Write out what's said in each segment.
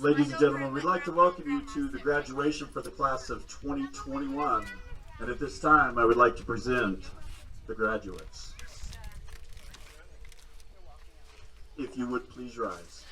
Ladies and gentlemen, we'd like to welcome you to the graduation for the class of 2021. And at this time, I would like to present the graduates. If you would please rise.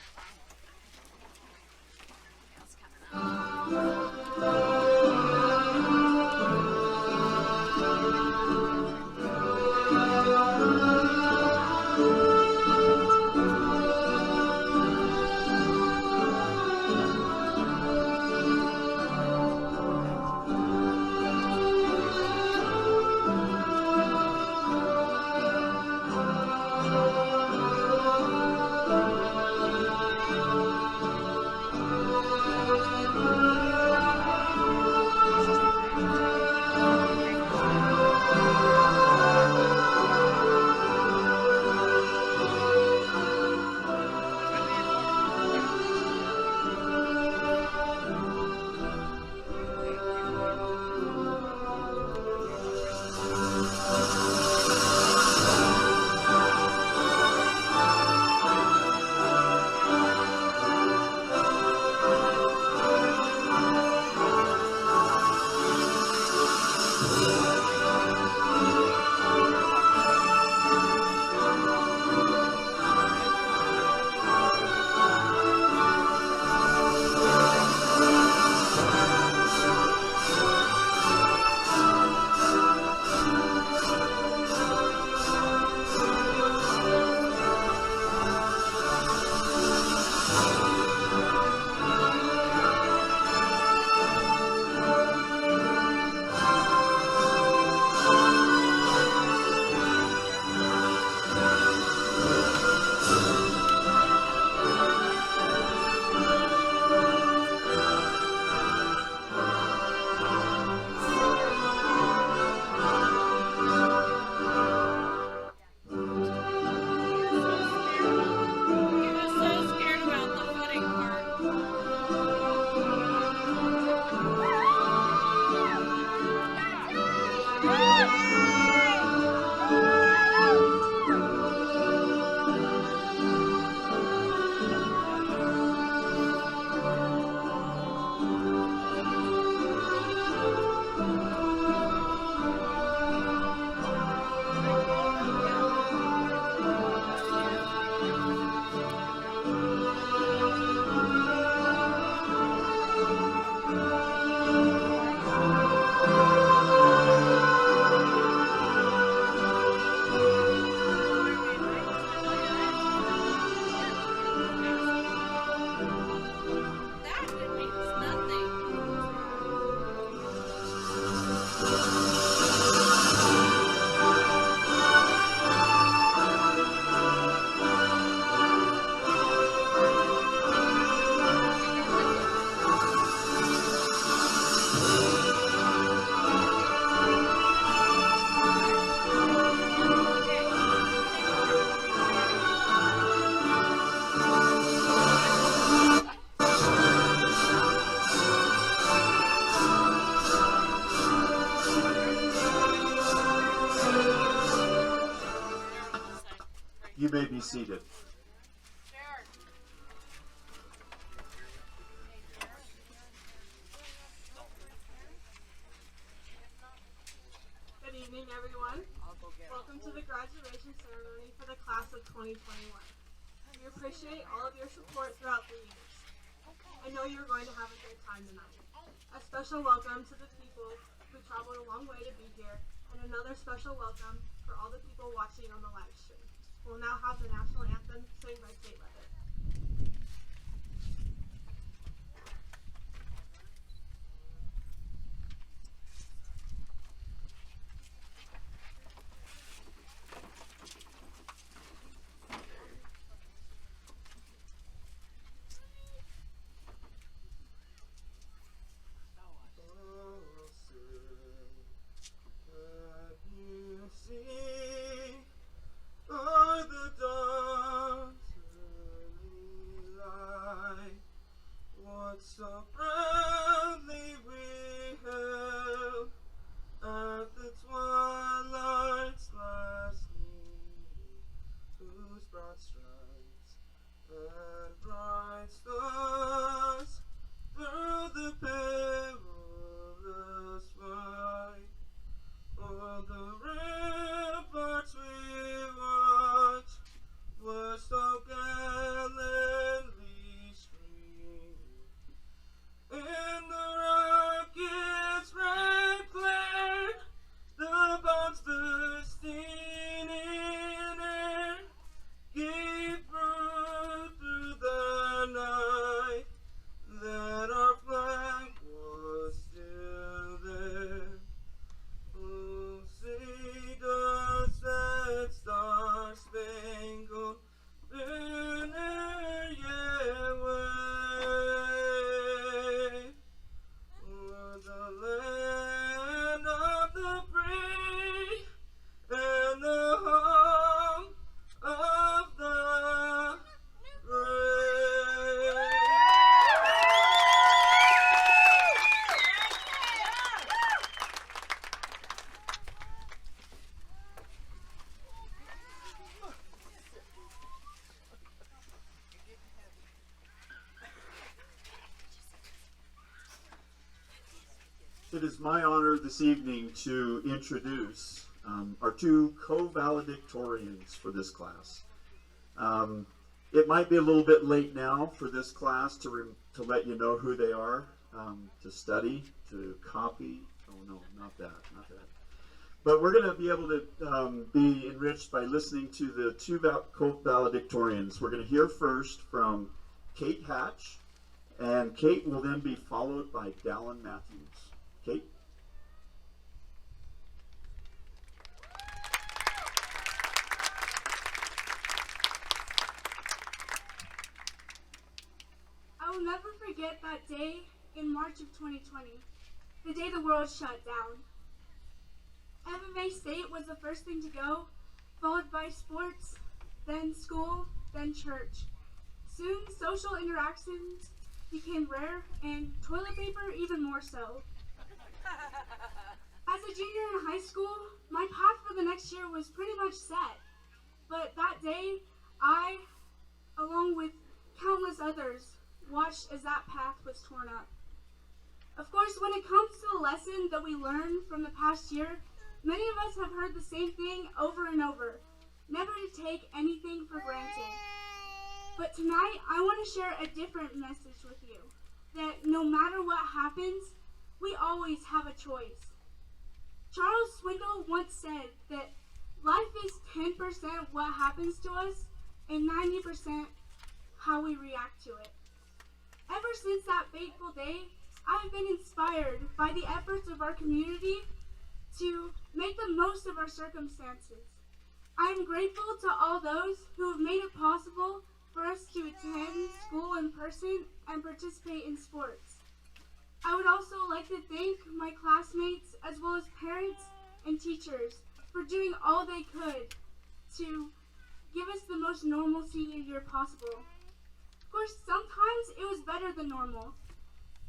You may be seated. Good evening, everyone. Welcome to the graduation ceremony for the class of 2021. We appreciate all of your support throughout the years. I know you're going to have a great time tonight. A special welcome to the people who traveled a long way to be here, and another special welcome for all the people watching on the live stream. We'll now have the national anthem sung by State Leather. Are the daughters it is my honor this evening to introduce our two co-valedictorians for this class. It might be a little bit late now for this class to let you know who they are, to study, to copy. Oh no, not that. But we're going to be able to be enriched by listening to the two co-valedictorians. We're going to hear first from Kate Hatch, and Kate will then be followed by Dallin Matthews. Kate? I will never forget that day in March of 2020, the day the world shut down. MMA State was the first thing to go, followed by sports, then school, then church. Soon, social interactions became rare, and toilet paper even more so. As a junior in high school, my path for the next year was pretty much set. But that day, I, along with countless others, watched as that path was torn up. Of course, when it comes to the lesson that we learned from the past year, many of us have heard the same thing over and over: never to take anything for granted. But tonight, I want to share a different message with you, that no matter what happens, we always have a choice. Charles Swindoll once said that life is 10% what happens to us and 90% how we react to it. Ever since that fateful day, I've been inspired by the efforts of our community to make the most of our circumstances. I am grateful to all those who have made it possible for us to attend school in person and participate in sports. I would also like to thank my classmates as well as parents and teachers for doing all they could to give us the most normal senior year possible. Of course, sometimes it was better than normal.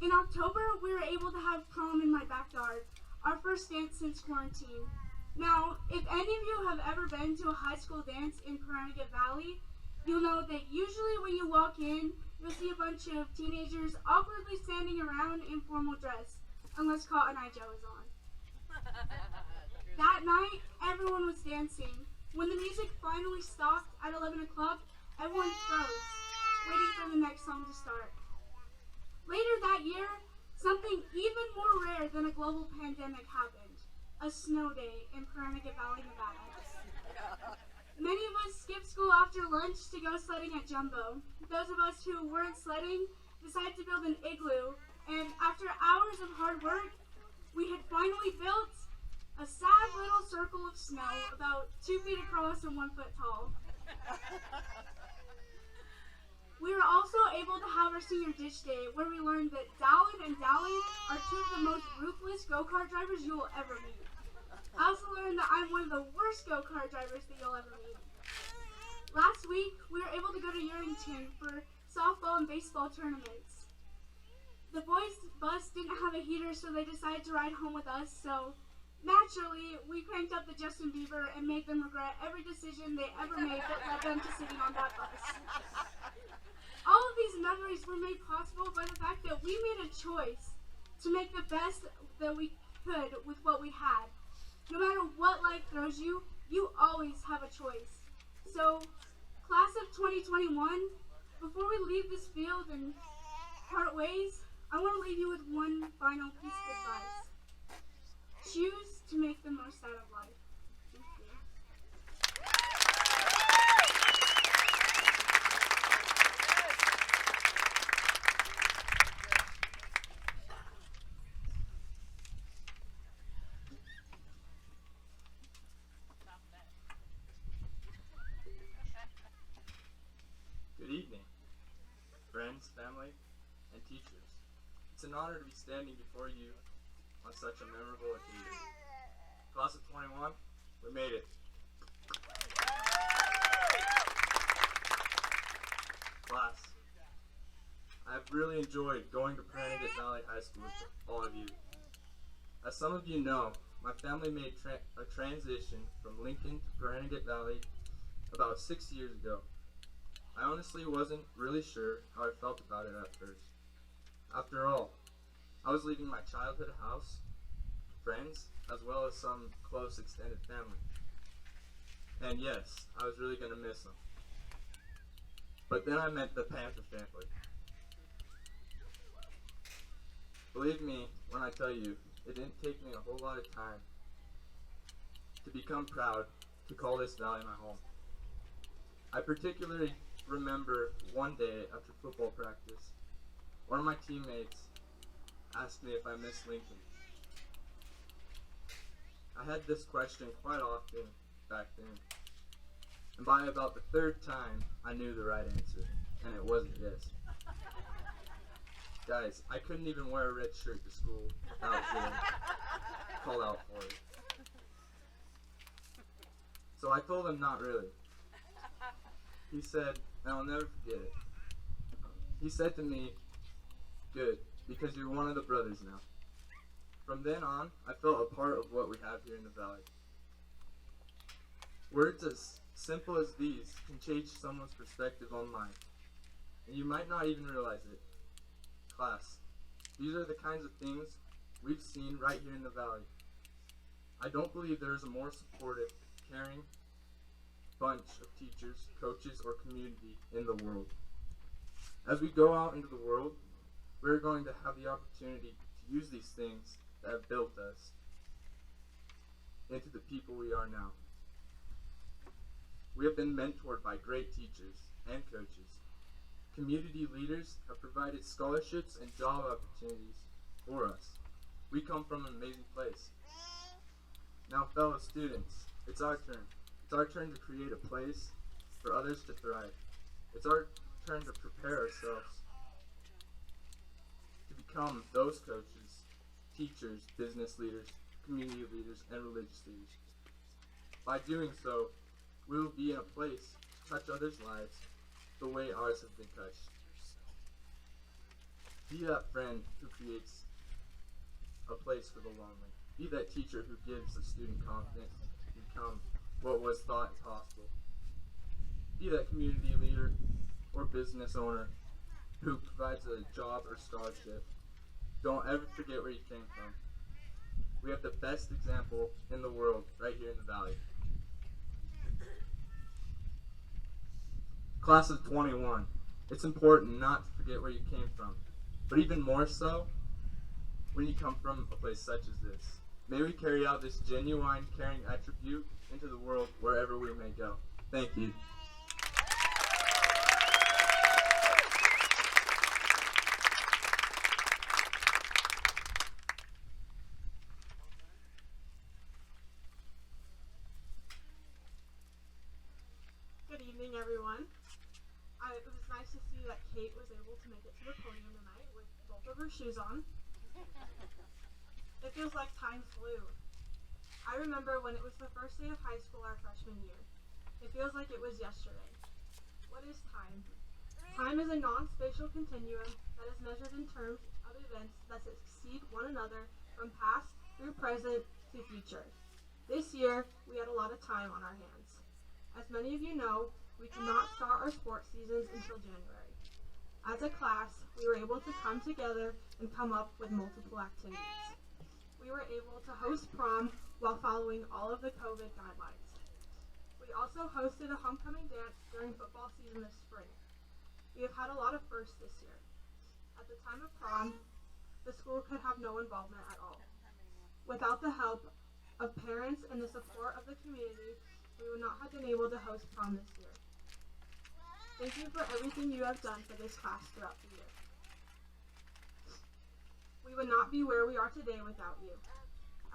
In October, we were able to have prom in my backyard, our first dance since quarantine. Now, if any of you have ever been to a high school dance in Pahranagat Valley, you'll know that usually when you walk in, you'll see a bunch of teenagers awkwardly standing around in formal dress, unless Cotton Eye Joe is on. That night, everyone was dancing. When the music finally stopped at 11 o'clock, everyone froze, waiting for the next song to start. Later that year, something even more rare than a global pandemic happened: a snow day in Pahranagat Valley, Nevada. Many of us skipped school after lunch to go sledding at Jumbo. Those of us who weren't sledding decided to build an igloo, and after hours of hard work, we had finally built a sad little circle of snow about 2 feet across and 1 foot tall. We were also able to have our senior ditch day, where we learned that Dallin and Dallin are two of the most ruthless go-kart drivers you will ever meet. I also learned that I'm one of the worst go-kart drivers that you'll ever meet. Last week, we were able to go to Yerington for softball and baseball tournaments. The boys' bus didn't have a heater, so they decided to ride home with us, so naturally, we cranked up the Justin Bieber and made them regret every decision they ever made that led them to sitting on that bus. All of these memories were made possible by the fact that we made a choice to make the best that we could with what we had. No matter what life throws you, you always have a choice. So, class of 2021, before we leave this field and part ways, I want to leave you with one final piece of advice. Choose to make the most out of life. Thank you. Good evening, friends, family, and teachers. It's an honor to be standing before you on such a memorable occasion. Class of 21, we made it. Class, I've really enjoyed going to Pahranagat Valley High School with all of you. As some of you know, my family made a transition from Lincoln to Pahranagat Valley about 6 years ago. I honestly wasn't really sure how I felt about it at first. After all, I was leaving my childhood house friends, as well as some close extended family. And yes, I was really going to miss them. But then I met the Panther family. Believe me when I tell you, it didn't take me a whole lot of time to become proud to call this valley my home. I particularly remember one day after football practice, one of my teammates asked me if I missed Lincoln. I had this question quite often back then, and by about the third time, I knew the right answer, and it wasn't yes. Guys, I couldn't even wear a red shirt to school without getting called out for it. So I told him not really. He said, and I'll never forget it, he said to me, "Good, because you're one of the brothers now." From then on, I felt a part of what we have here in the valley. Words as simple as these can change someone's perspective on life, and you might not even realize it. Class, these are the kinds of things we've seen right here in the valley. I don't believe there is a more supportive, caring bunch of teachers, coaches, or community in the world. As we go out into the world, we're going to have the opportunity to use these things that have built us into the people we are now. We have been mentored by great teachers and coaches. Community leaders have provided scholarships and job opportunities for us. We come from an amazing place. Now, fellow students, it's our turn. It's our turn to create a place for others to thrive. It's our turn to prepare ourselves to become those coaches, teachers, business leaders, community leaders, and religious leaders. By doing so, we will be in a place to touch others' lives the way ours have been touched. Be that friend who creates a place for the lonely. Be that teacher who gives the student confidence to become what was thought impossible. Be that community leader or business owner who provides a job or scholarship. Don't ever forget where you came from. We have the best example in the world right here in the valley. Class of 21, it's important not to forget where you came from, but even more so when you come from a place such as this. May we carry out this genuine, caring attribute into the world wherever we may go. Thank you. Good evening, everyone. It was nice to see that Kate was able to make it to the podium tonight with both of her shoes on. It feels like time flew. I remember when it was the first day of high school our freshman year. It feels like it was yesterday. What is time? Time is a non-spatial continuum that is measured in terms of events that succeed one another from past through present to future. This year, we had a lot of time on our hands. As many of you know, we did not start our sports seasons until January. As a class, we were able to come together and come up with multiple activities. We were able to host prom while following all of the COVID guidelines. We also hosted a homecoming dance during football season this spring. We have had a lot of firsts this year. At the time of prom, the school could have no involvement at all. Without the help of parents and the support of the community, we would not have been able to host prom this year. Thank you for everything you have done for this class throughout the year. We would not be where we are today without you.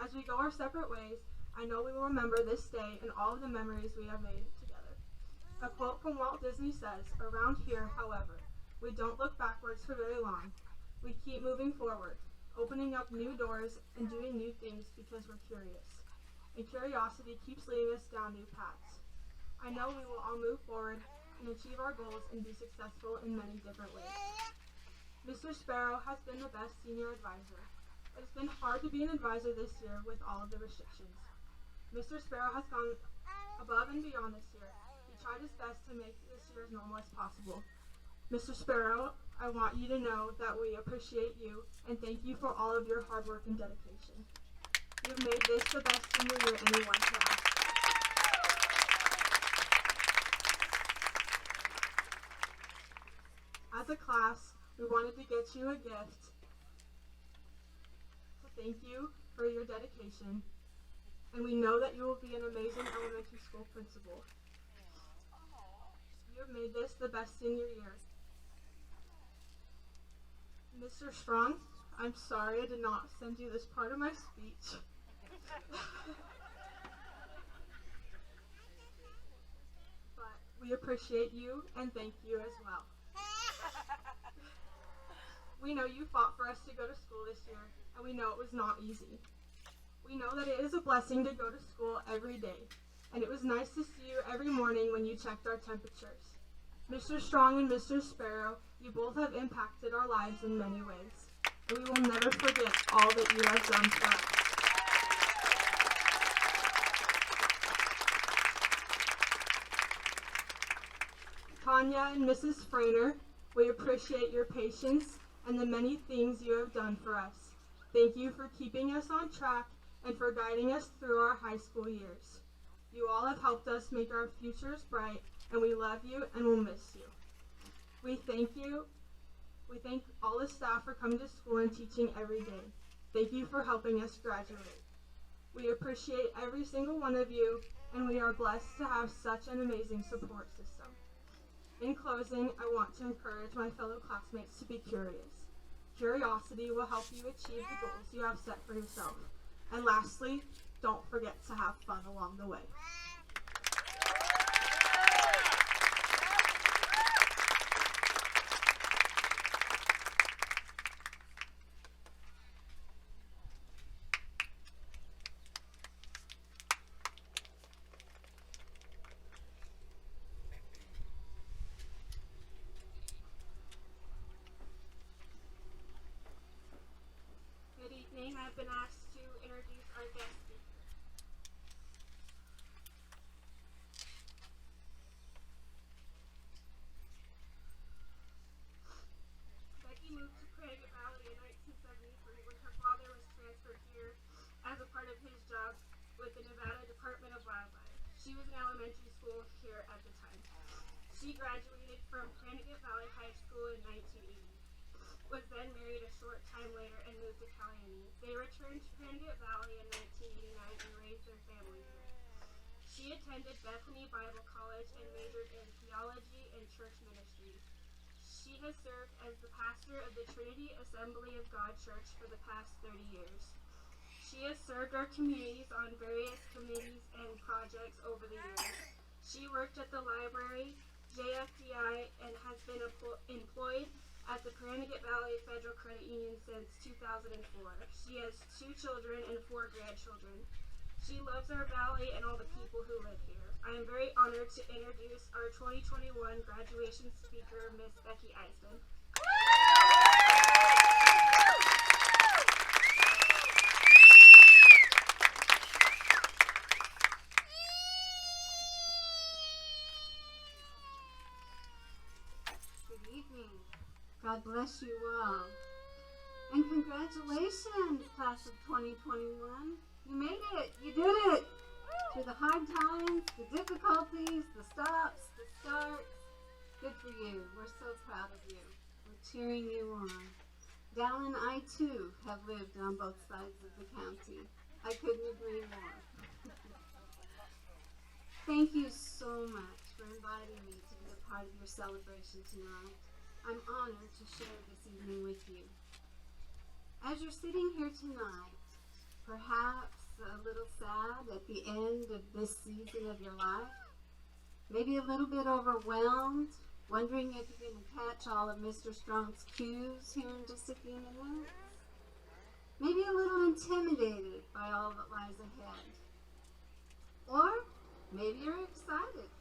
As we go our separate ways, I know we will remember this day and all of the memories we have made together. A quote from Walt Disney says, "Around here, however, we don't look backwards for very long. We keep moving forward, opening up new doors and doing new things because we're curious. And curiosity keeps leading us down new paths. I know we will all move forward and achieve our goals and be successful in many different ways." Mr. Sparrow has been the best senior advisor. It has been hard to be an advisor this year with all of the restrictions. Mr. Sparrow has gone above and beyond this year. He tried his best to make this year as normal as possible. Mr. Sparrow, I want you to know that we appreciate you and thank you for all of your hard work and dedication. You've made this the best senior year anyone could ask. As a class, we wanted to get you a gift to thank you for your dedication, and we know that you will be an amazing elementary school principal. You have made this the best senior year. Mr. Strong, I'm sorry I did not send you this part of my speech. But we appreciate you and thank you as well. We know you fought for us to go to school this year, and we know it was not easy. We know that it is a blessing to go to school every day, and it was nice to see you every morning when you checked our temperatures. Mr. Strong and Mr. Sparrow, you both have impacted our lives in many ways, and we will never forget all that you have done for us. Tanya and Mrs. Frainer, we appreciate your patience and the many things you have done for us. Thank you for keeping us on track and for guiding us through our high school years. You all have helped us make our futures bright, and we love you and will miss you. We thank you. We thank all the staff for coming to school and teaching every day. Thank you for helping us graduate. We appreciate every single one of you, and we are blessed to have such an amazing support system. In closing, I want to encourage my fellow classmates to be curious. Curiosity will help you achieve the goals you have set for yourself. And lastly, don't forget to have fun along the way. Good evening. I've been asked to introduce our guest speaker. Becky moved to Connecticut Valley in 1973 when her father was transferred here as a part of his job with the Nevada Department of Wildlife. She was in elementary school here at the time. She graduated from Connecticut Valley High School in 1980. Was then married a short time later and moved to Caliente. They returned to Connecticut Valley in 1989 and raised their family here. She attended Bethany Bible College and majored in theology and church ministry. She has served as the pastor of the Trinity Assembly of God Church for the past 30 years. She has served our communities on various committees and projects over the years. She worked at the library, JFDI, and has been employed at the Connecticut Valley Federal Credit Union since 2004. She has 2 children and 4 grandchildren. She loves our valley and all the people who live here. I am very honored to introduce our 2021 graduation speaker, Miss Becky Eisden. Good evening. God bless you all. And congratulations, class of 2021. You made it. You did it. Through the hard times, the difficulties, the stops, the starts. Good for you. We're so proud of you. We're cheering you on. Dallin, I too have lived on both sides of the county. I couldn't agree more. Thank you so much for inviting me to be a part of your celebration tonight. I'm honored to share this evening with you. As you're sitting here tonight, perhaps a little sad at the end of this season of your life, maybe a little bit overwhelmed, wondering if you can catch all of Mr. Strong's cues here in just a few minutes, maybe a little intimidated by all that lies ahead, or maybe you're excited.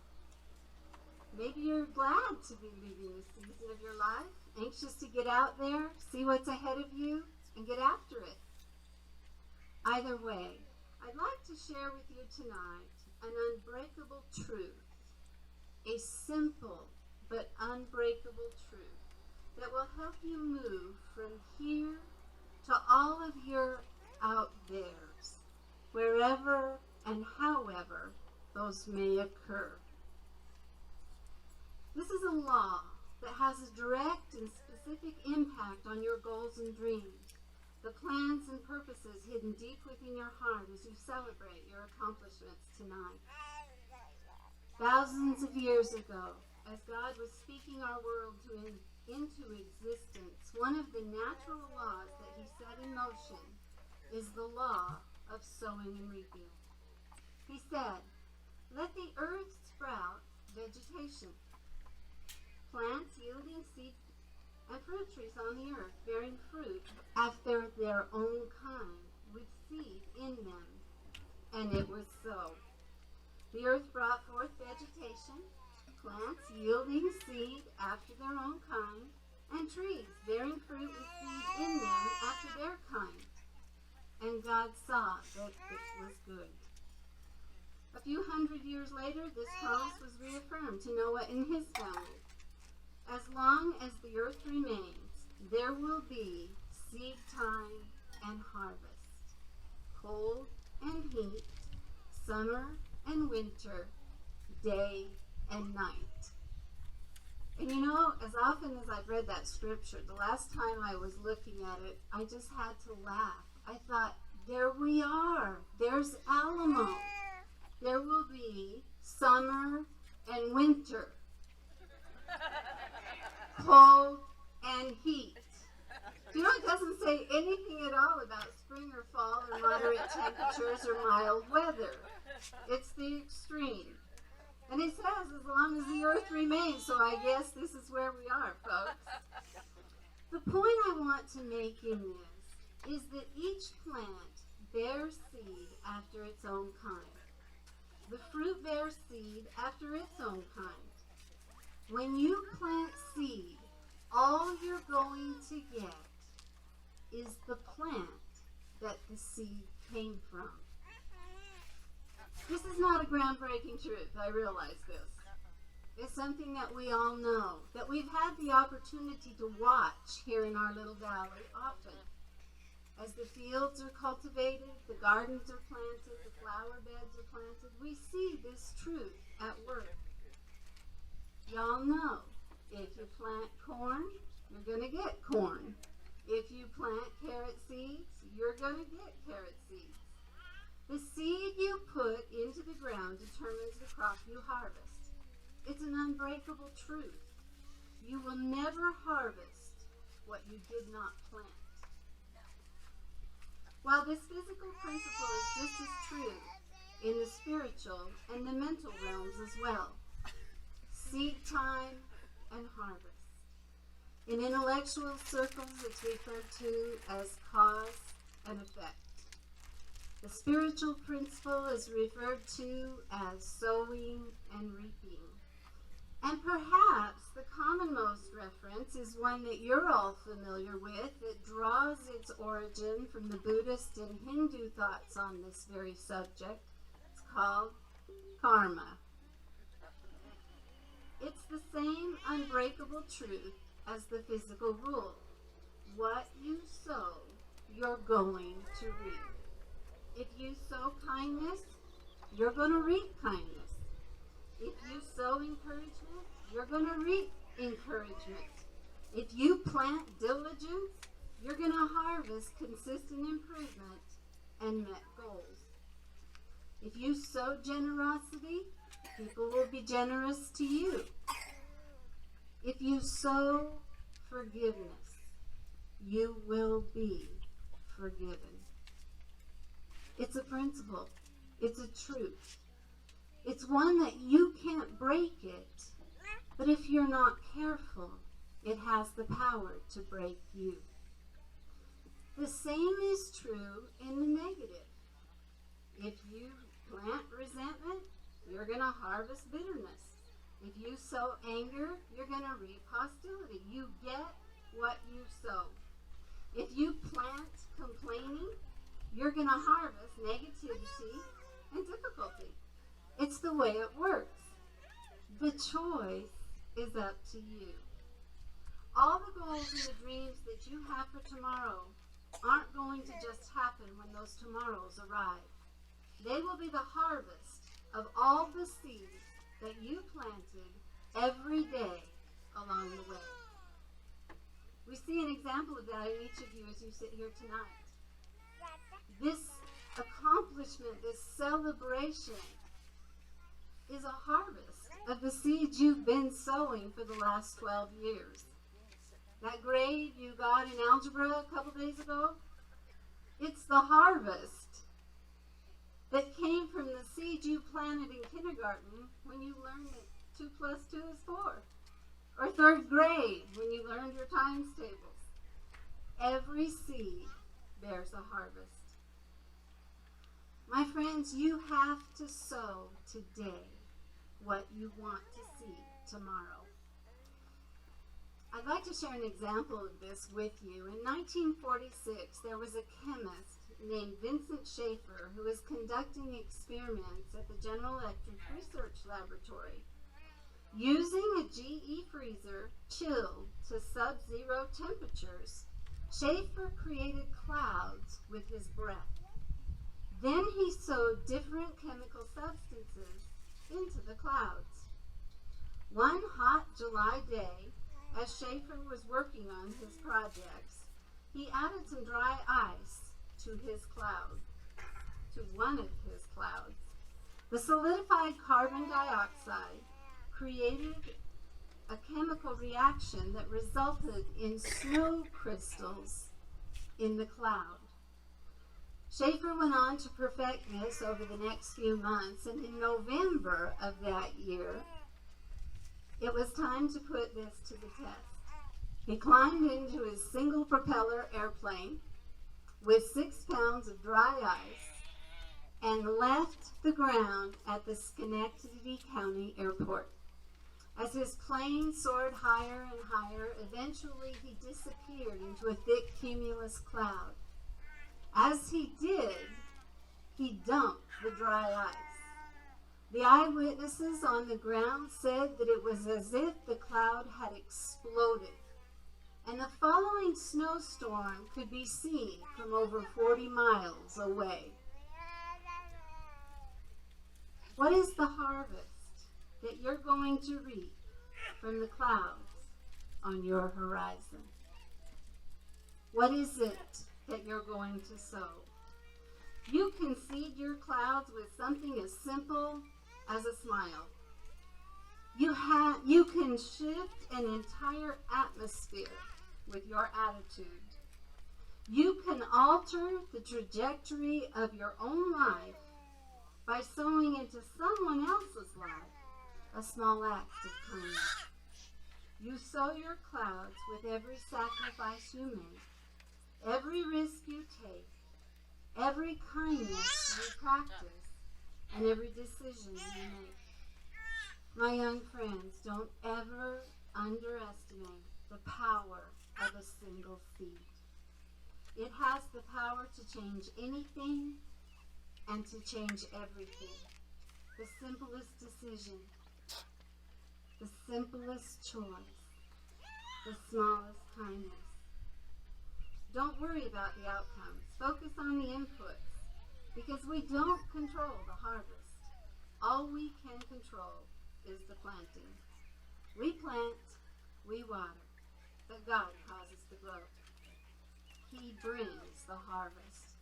Maybe you're glad to be leaving this season of your life, anxious to get out there, see what's ahead of you, and get after it. Either way, I'd like to share with you tonight an unbreakable truth, a simple but unbreakable truth that will help you move from here to all of your out there's wherever and however those may occur. This is a law that has a direct and specific impact on your goals and dreams, the plans and purposes hidden deep within your heart as you celebrate your accomplishments tonight. Thousands of years ago, as God was speaking our world into existence, one of the natural laws that he set in motion is the law of sowing and reaping. He said, "Let the earth sprout vegetation, plants yielding seed and fruit trees on the earth, bearing fruit after their own kind, with seed in them." And it was so. The earth brought forth vegetation, plants yielding seed after their own kind, and trees bearing fruit with seed in them after their kind. And God saw that it was good. A few hundred years later, this promise was reaffirmed to Noah and his family. As long as the earth remains, there will be seed time and harvest, cold and heat, summer and winter, day and night. And you know, as often as I've read that scripture, the last time I was looking at it, I just had to laugh. I thought, there we are. There's Alamo. There will be summer and winter, cold and heat. You know, it doesn't say anything at all about spring or fall or moderate temperatures or mild weather. It's the extreme. And it says as long as the earth remains, so I guess this is where we are, folks. The point I want to make in this is that each plant bears seed after its own kind. The fruit bears seed after its own kind. When you plant seed, all you're going to get is the plant that the seed came from. This is not a groundbreaking truth, I realize this. It's something that we all know, that we've had the opportunity to watch here in our little valley often. As the fields are cultivated, the gardens are planted, the flower beds are planted, we see this truth at work. Y'all know, if you plant corn, you're going to get corn. If you plant carrot seeds, you're going to get carrot seeds. The seed you put into the ground determines the crop you harvest. It's an unbreakable truth. You will never harvest what you did not plant. While this physical principle is just as true in the spiritual and the mental realms as well. Seed time and harvest. In intellectual circles, it's referred to as cause and effect. The spiritual principle is referred to as sowing and reaping. And perhaps the commonmost reference is one that you're all familiar with that draws its origin from the Buddhist and Hindu thoughts on this very subject. It's called karma. It's the same unbreakable truth as the physical rule. What you sow, you're going to reap. If you sow kindness, you're going to reap kindness. If you sow encouragement, you're going to reap encouragement. If you plant diligence, you're going to harvest consistent improvement and met goals. If you sow generosity, people will be generous to you. If you sow forgiveness, you will be forgiven. It's a principle. It's a truth. It's one that you can't break it, but if you're not careful, it has the power to break you. The same is true in the negative. If you plant resentment, you're going to harvest bitterness. If you sow anger, you're going to reap hostility. You get what you sow. If you plant complaining, you're going to harvest negativity and difficulty. It's the way it works. The choice is up to you. All the goals and the dreams that you have for tomorrow aren't going to just happen when those tomorrows arrive. They will be the harvest of all the seeds that you planted every day along the way. We see an example of that in each of you as you sit here tonight. This accomplishment, this celebration, is a harvest of the seeds you've been sowing for the last 12 years. That grade you got in algebra a couple days ago, it's the harvest that came from the seed you planted in kindergarten when you learned that 2 plus 2 is 4. Or 3rd grade when you learned your times tables. Every seed bears a harvest. My friends, you have to sow today what you want to see tomorrow. I'd like to share an example of this with you. In 1946, there was a chemist named Vincent Schaefer who was conducting experiments at the General Electric Research Laboratory. Using a GE freezer chilled to sub-zero temperatures, Schaefer created clouds with his breath. Then he sowed different chemical substances into the clouds. One hot July day, as Schaefer was working on his projects, he added some dry ice to his cloud, to one of his clouds. The solidified carbon dioxide created a chemical reaction that resulted in snow crystals in the cloud. Schaefer went on to perfect this over the next few months, and in November of that year, it was time to put this to the test. He climbed into his single propeller airplane with 6 pounds of dry ice and left the ground at the Schenectady County Airport. As his plane soared higher and higher, eventually he disappeared into a thick cumulus cloud. As he did, he dumped the dry ice. The eyewitnesses on the ground said that it was as if the cloud had exploded, and the following snowstorm could be seen from over 40 miles away. What is the harvest that you're going to reap from the clouds on your horizon? What is it that you're going to sow? You can seed your clouds with something as simple as a smile. You can shift an entire atmosphere with your attitude. You can alter the trajectory of your own life by sowing into someone else's life a small act of kindness. You sow your clouds with every sacrifice you make, every risk you take, every kindness you practice, and every decision you make. My young friends, don't ever underestimate the power of a single seed. It has the power to change anything and to change everything. The simplest decision, the simplest choice, the smallest kindness. Don't worry about the outcomes. Focus on the inputs, because we don't control the harvest. All we can control is the planting. We plant, we water, but God causes the growth. He brings the harvest.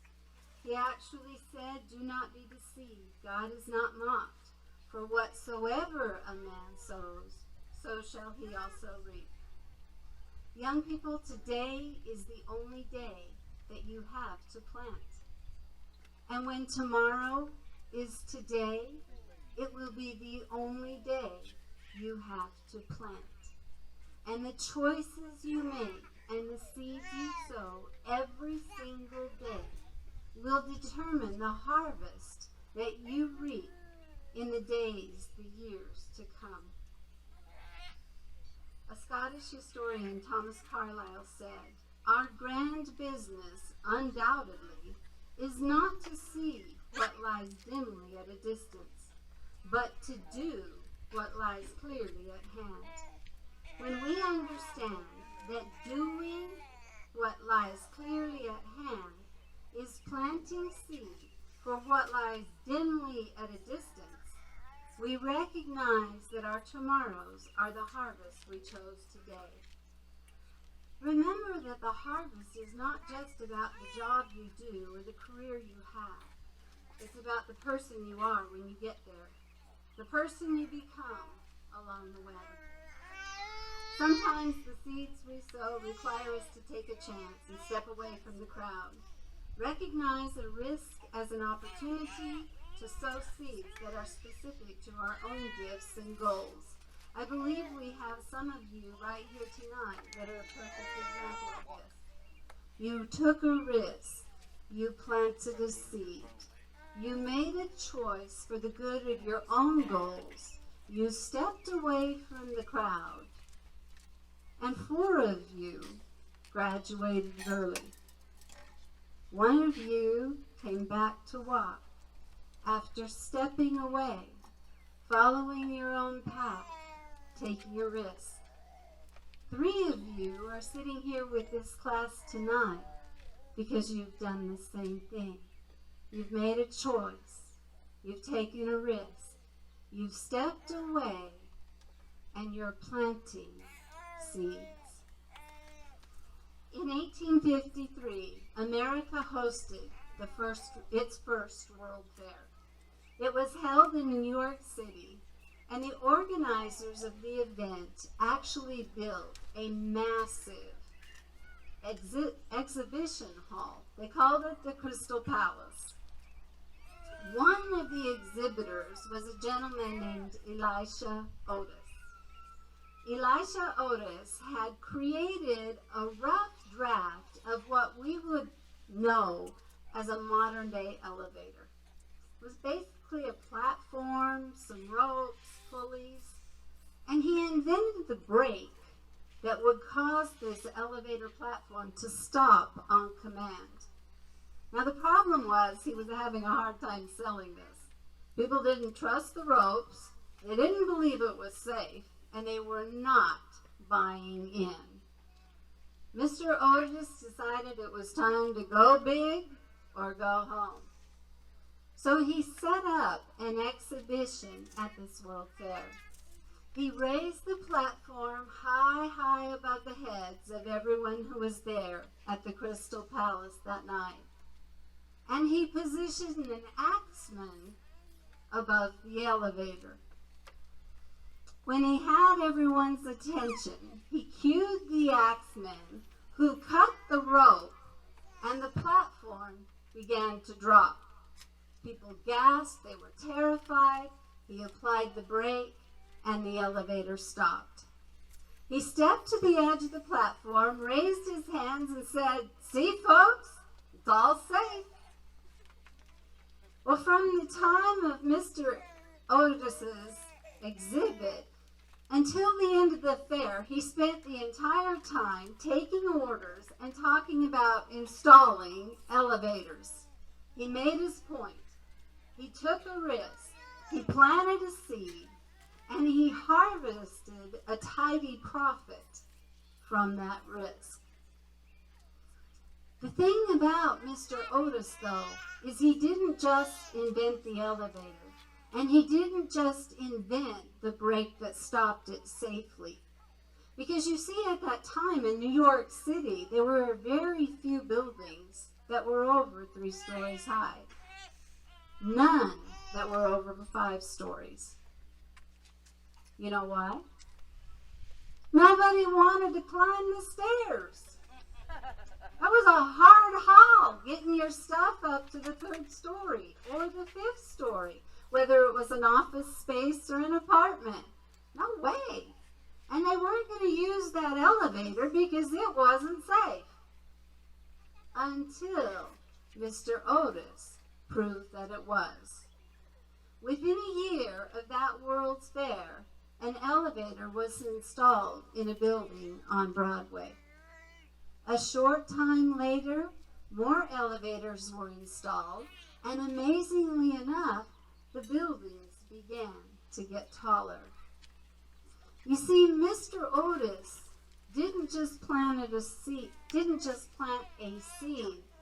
He actually said, "Do not be deceived. God is not mocked. For whatsoever a man sows, so shall he also reap." Young people, today is the only day that you have to plant. And when tomorrow is today, it will be the only day you have to plant. And the choices you make and the seeds you sow every single day will determine the harvest that you reap in the days, the years to come. A Scottish historian, Thomas Carlyle, said, "Our grand business, undoubtedly, is not to see what lies dimly at a distance, but to do what lies clearly at hand." When we understand that doing what lies clearly at hand is planting seed for what lies dimly at a distance, we recognize that our tomorrows are the harvest we chose today. Remember that the harvest is not just about the job you do or the career you have. It's about the person you are when you get there, the person you become along the way. Sometimes the seeds we sow require us to take a chance and step away from the crowd. Recognize a risk as an opportunity to sow seeds that are specific to our own gifts and goals. I believe we have some of you right here tonight that are a perfect example of this. You took a risk. You planted a seed. You made a choice for the good of your own goals. You stepped away from the crowd. And 4 of you graduated early. 1 of you came back to walk after stepping away, following your own path, taking a risk. 3 of you are sitting here with this class tonight because you've done the same thing. You've made a choice. You've taken a risk. You've stepped away, and you're planting seeds. In 1853, America hosted its first World Fair. It was held in New York City, and the organizers of the event actually built a massive exhibition hall. They called it the Crystal Palace. One of the exhibitors was a gentleman named Elisha Otis. Elisha Otis had created a rough draft of what we would know as a modern-day elevator. It was basically a platform, some ropes, pulleys, and he invented the brake that would cause this elevator platform to stop on command. Now the problem was he was having a hard time selling this. People didn't trust the ropes, they didn't believe it was safe, and they were not buying in. Mr. Otis decided it was time to go big or go home. So he set up an exhibition at this World Fair. He raised the platform high above the heads of everyone who was there at the Crystal Palace that night. And he positioned an axeman above the elevator. When he had everyone's attention, he cued the axeman, who cut the rope, and the platform began to drop. People gasped, they were terrified. He applied the brake, and the elevator stopped. He stepped to the edge of the platform, raised his hands, and said, "See, folks, it's all safe." Well, from the time of Mr. Otis's exhibit until the end of the fair, he spent the entire time taking orders and talking about installing elevators. He made his point. He took a risk. He planted a seed, and he harvested a tidy profit from that risk. The thing about Mr. Otis, though, is he didn't just invent the elevator, and he didn't just invent the brake that stopped it safely. Because you see, at that time in New York City, there were very few buildings that were over 3 stories high. None that were over 5 stories. You know why? Nobody wanted to climb the stairs. That was a hard haul, getting your stuff up to the 3rd story or the 5th story, whether it was an office space or an apartment. No way. And they weren't going to use that elevator because it wasn't safe. Until Mr. Otis proved that it was. Within a year of that World's Fair, an elevator was installed in a building on Broadway. A short time later, more elevators were installed, and amazingly enough, the buildings began to get taller. You see, Mr. Otis didn't just plant a seed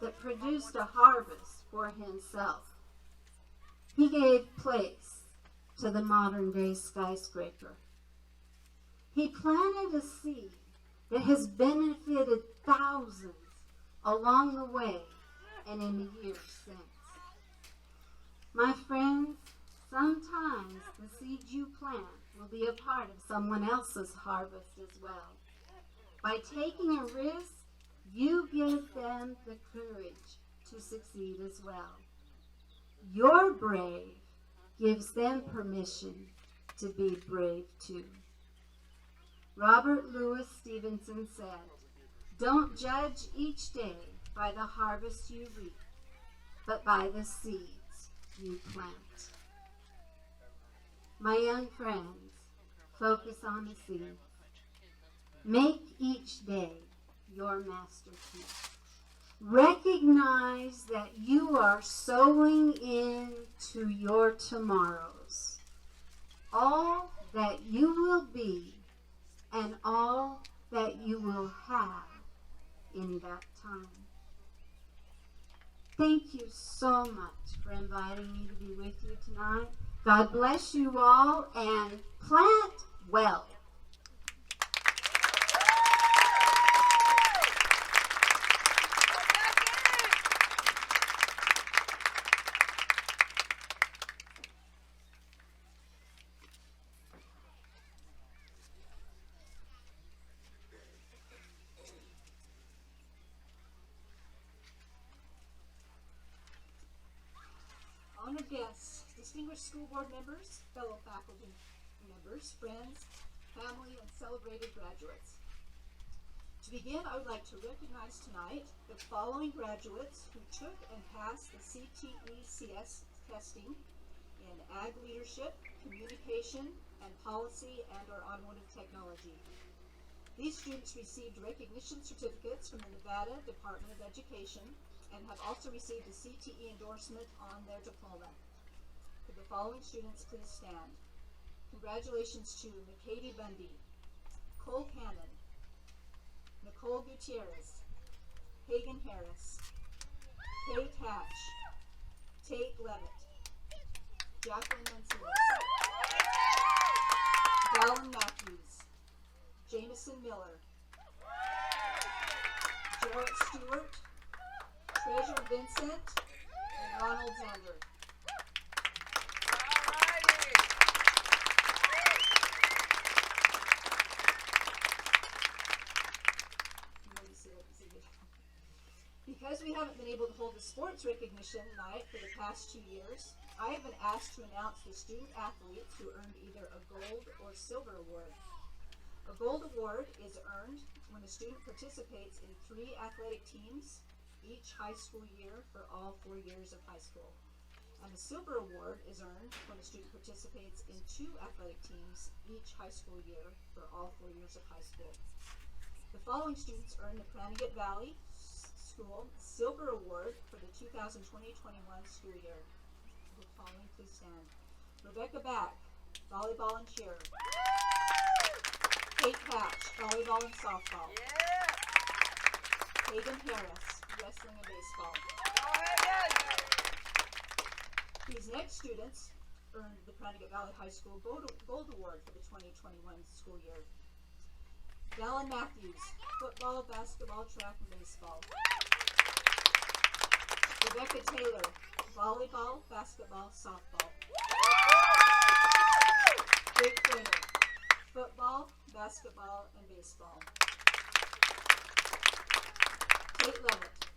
that produced a harvest for himself. He gave place to the modern-day skyscraper. He planted a seed that has benefited thousands along the way and in the years since. My friends, sometimes the seeds you plant will be a part of someone else's harvest as well. By taking a risk, you give them the courage to succeed as well. Your brave gives them permission to be brave too. Robert Louis Stevenson said, "Don't judge each day by the harvest you reap, but by the seeds you plant." My young friends, focus on the seeds. Make each day your masterpiece. Recognize that you are sowing into your tomorrows, all that you will be and all that you will have in that time. Thank you so much for inviting me to be with you tonight. God bless you all, and plant well. Honored guests, distinguished school board members, fellow faculty members, friends, family, and celebrated graduates. To begin, I would like to recognize tonight the following graduates who took and passed the CTE-CS testing in Ag Leadership, Communication, and Policy and/or Automotive Technology. These students received recognition certificates from the Nevada Department of Education and have also received a CTE endorsement on their diploma. Could the following students please stand? Congratulations to McKady Bundy, Cole Cannon, Nicole Gutierrez, Hagen Harris, Kate Hatch, Tate Levitt, Jacqueline Mancini, Dallin Matthews, Jameson Miller, Jarrett Stewart, Treasure Vincent, and Ronald Zander. Because we haven't been able to hold a sports recognition night for the past 2 years, I have been asked to announce the student athletes who earned either a gold or silver award. A gold award is earned when a student participates in 3 athletic teams each high school year for all 4 years of high school. And the silver award is earned when a student participates in 2 athletic teams each high school year for all 4 years of high school. The following students earned the Connecticut Valley School Silver Award for the 2020-21 school year. The following please stand. Rebecca Back, volleyball and cheer. Kate Patch, volleyball and softball. Hagen Harris, wrestling and baseball. These next students earned the Connecticut Valley High School Gold Award for the 2021 school year. Dallin Matthews, football, basketball, track, and baseball. Rebecca Taylor, volleyball, basketball, softball. Jake Kramer, football, basketball, and baseball. Tate Levitt,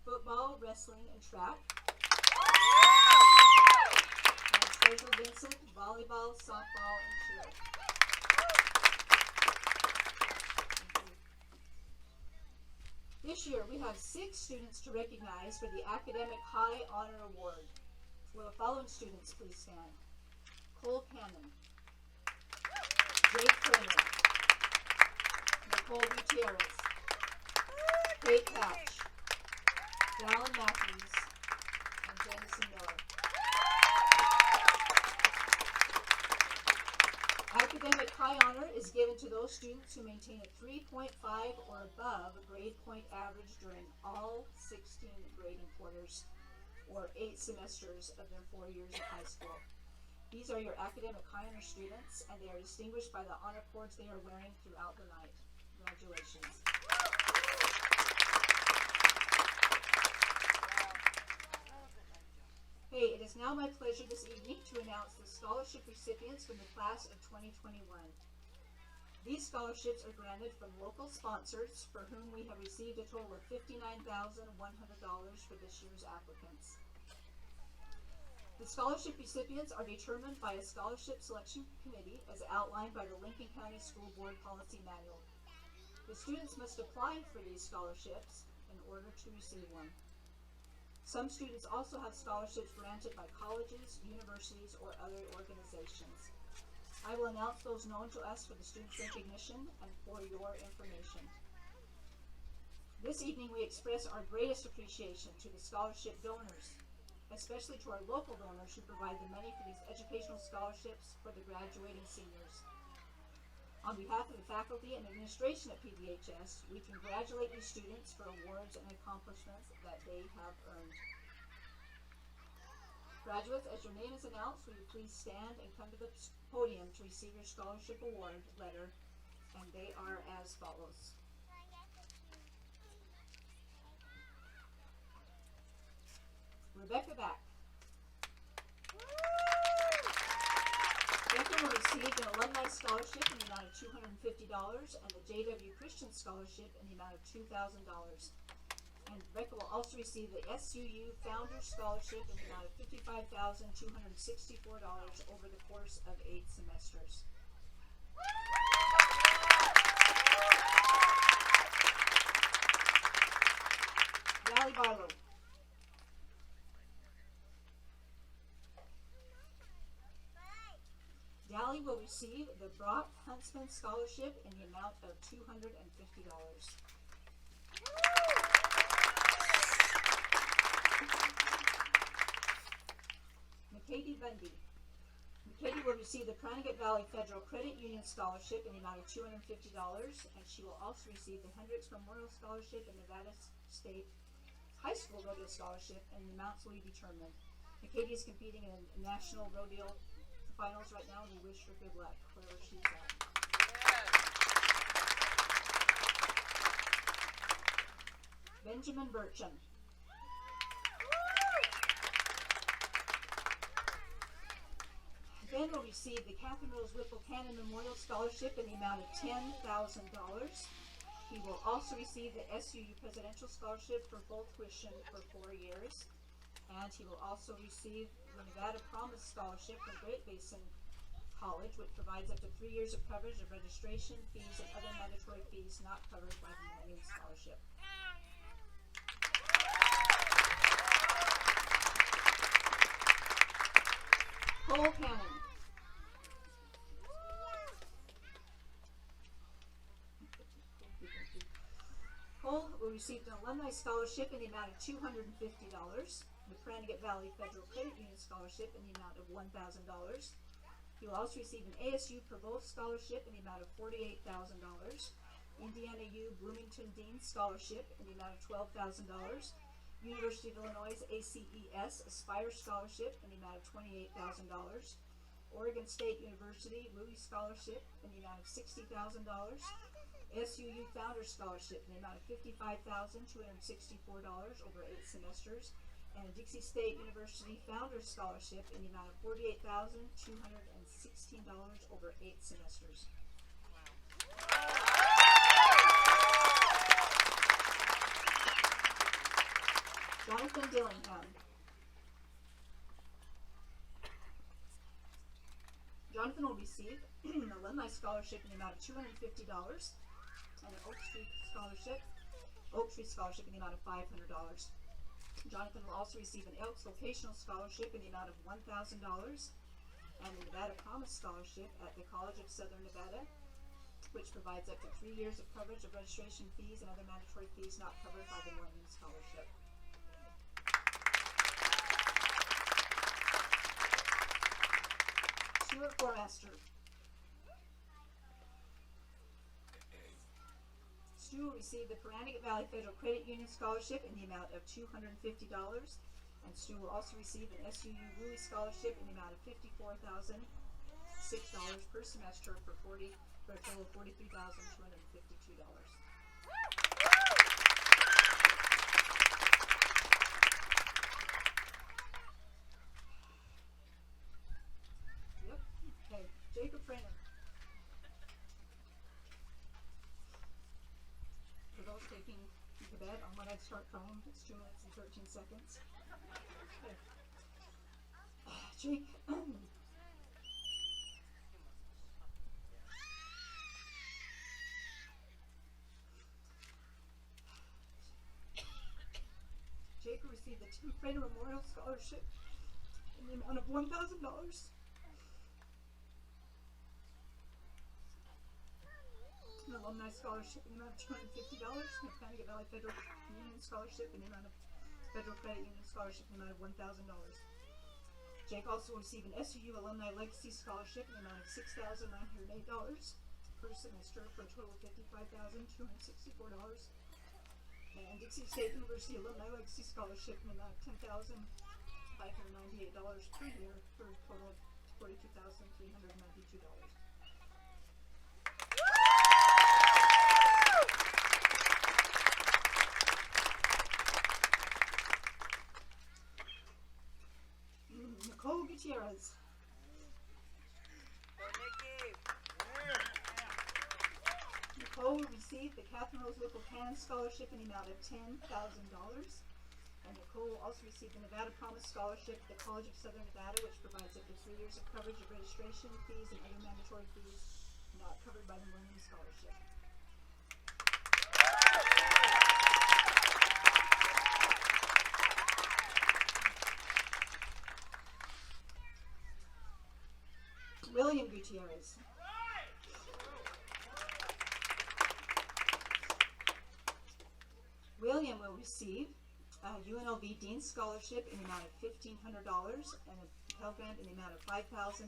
football, wrestling, and track. And Treasure Vincent, volleyball, softball, and cheer. This year, we have 6 students to recognize for the Academic High Honor Award. Will the following students please stand? Cole Cannon, Jake Kramer, Nicole Gutierrez, Kate Patch, Dallin Matthews, and Jameson Miller. Academic High Honor is given to those students who maintain a 3.5 or above grade point average during all 16 grading quarters, or 8 semesters of their 4 years of high school. These are your academic high honor students, and they are distinguished by the honor cords they are wearing throughout the night. Congratulations. Hey, it is now my pleasure this evening to announce the scholarship recipients from the class of 2021. These scholarships are granted from local sponsors for whom we have received a total of $59,100 for this year's applicants. The scholarship recipients are determined by a scholarship selection committee as outlined by the Lincoln County School Board Policy Manual. The students must apply for these scholarships in order to receive one. Some students also have scholarships granted by colleges, universities, or other organizations. I will announce those known to us for the students' recognition and for your information. This evening we express our greatest appreciation to the scholarship donors, especially to our local donors who provide the money for these educational scholarships for the graduating seniors. On behalf of the faculty and administration at PVHS, we congratulate these students for awards and accomplishments that they have earned. Graduates, as your name is announced, will you please stand and come to the podium to receive your scholarship award letter, and they are as follows. Rebecca Back. Rebecca will receive an alumni scholarship in the amount of $250 and the J.W. Christian scholarship in the amount of $2,000. And Rebecca will also receive the SUU Founders Scholarship in the amount of $55,264 over the course of 8 semesters. Valley Barlow. Dally will receive the Brock Huntsman Scholarship in the amount of $250. McKady Bundy. McKady will receive the Cranigate Valley Federal Credit Union Scholarship in the amount of $250, and she will also receive the Hendricks Memorial Scholarship and Nevada State High School Rodeo Scholarship, and the amounts will be determined. McKady is competing in a national rodeo finals right now, and we wish her good luck wherever she's at. Benjamin Burcham. Ben will receive the Catherine Rose Whipple Cannon Memorial Scholarship in the amount of $10,000. He will also receive the SUU Presidential Scholarship for full tuition for 4 years. And he will also receive the Nevada Promise Scholarship from Great Basin College, which provides up to 3 years of coverage of registration, fees, and other mandatory fees not covered by the Millennium Scholarship. Cole Cannon. Cole will receive an alumni scholarship in the amount of $250, the Cranigate Valley Federal Credit Union Scholarship in the amount of $1,000. He will also receive an ASU Provost Scholarship in the amount of $48,000, Indiana U Bloomington Dean Scholarship in the amount of $12,000, University of Illinois ACES Aspire Scholarship in the amount of $28,000, Oregon State University Louis Scholarship in the amount of $60,000, SUU Founders Scholarship in the amount of $55,264 over 8 semesters, and a Dixie State University Founders Scholarship in the amount of $48,216 over 8 semesters. Jonathan Dillingham. Jonathan will receive an alumni scholarship in the amount of $250 and an Oak Street Scholarship in the amount of $500. Jonathan will also receive an Elks Vocational Scholarship in the amount of $1,000 and the Nevada Promise Scholarship at the College of Southern Nevada, which provides up to 3 years of coverage of registration fees and other mandatory fees not covered by the Millennium Scholarship. Stuart Formaster. Stu will receive the Cranigate Valley Federal Credit Union Scholarship in the amount of $250, And Stu will also receive an SUU Woolley Scholarship in the amount of $54,006 per semester for a total of $43,252. Yep. Okay. Jacob Brennan. For those taking the bet on when I'd start calling, it's 2 minutes and 13 seconds. Okay. Jake. Jake received the Tim Prater Memorial Scholarship in the amount of $1,000. An alumni scholarship in the amount of $250, and a Connecticut Valley Federal Union Scholarship in the amount of Federal Credit Union Scholarship in the amount of $1,000. Jake also received an SUU Alumni Legacy Scholarship in the amount of $6,908 per semester for a total of $55,264. And Dixie State University Alumni Legacy Scholarship in the amount of $10,598 per year for a total of $42,392. Nicole Gutierrez. Nicole received the Catherine Rose Local Canon Scholarship in the amount of $10,000. And Nicole also received the Nevada Promise Scholarship at the College of Southern Nevada, which provides up to 3 years of coverage of registration fees and other mandatory fees not covered by the Millennium Scholarship. William Gutierrez. William will receive a UNLV Dean Scholarship in the amount of $1,500 and a Pell Grant in the amount of $5,745.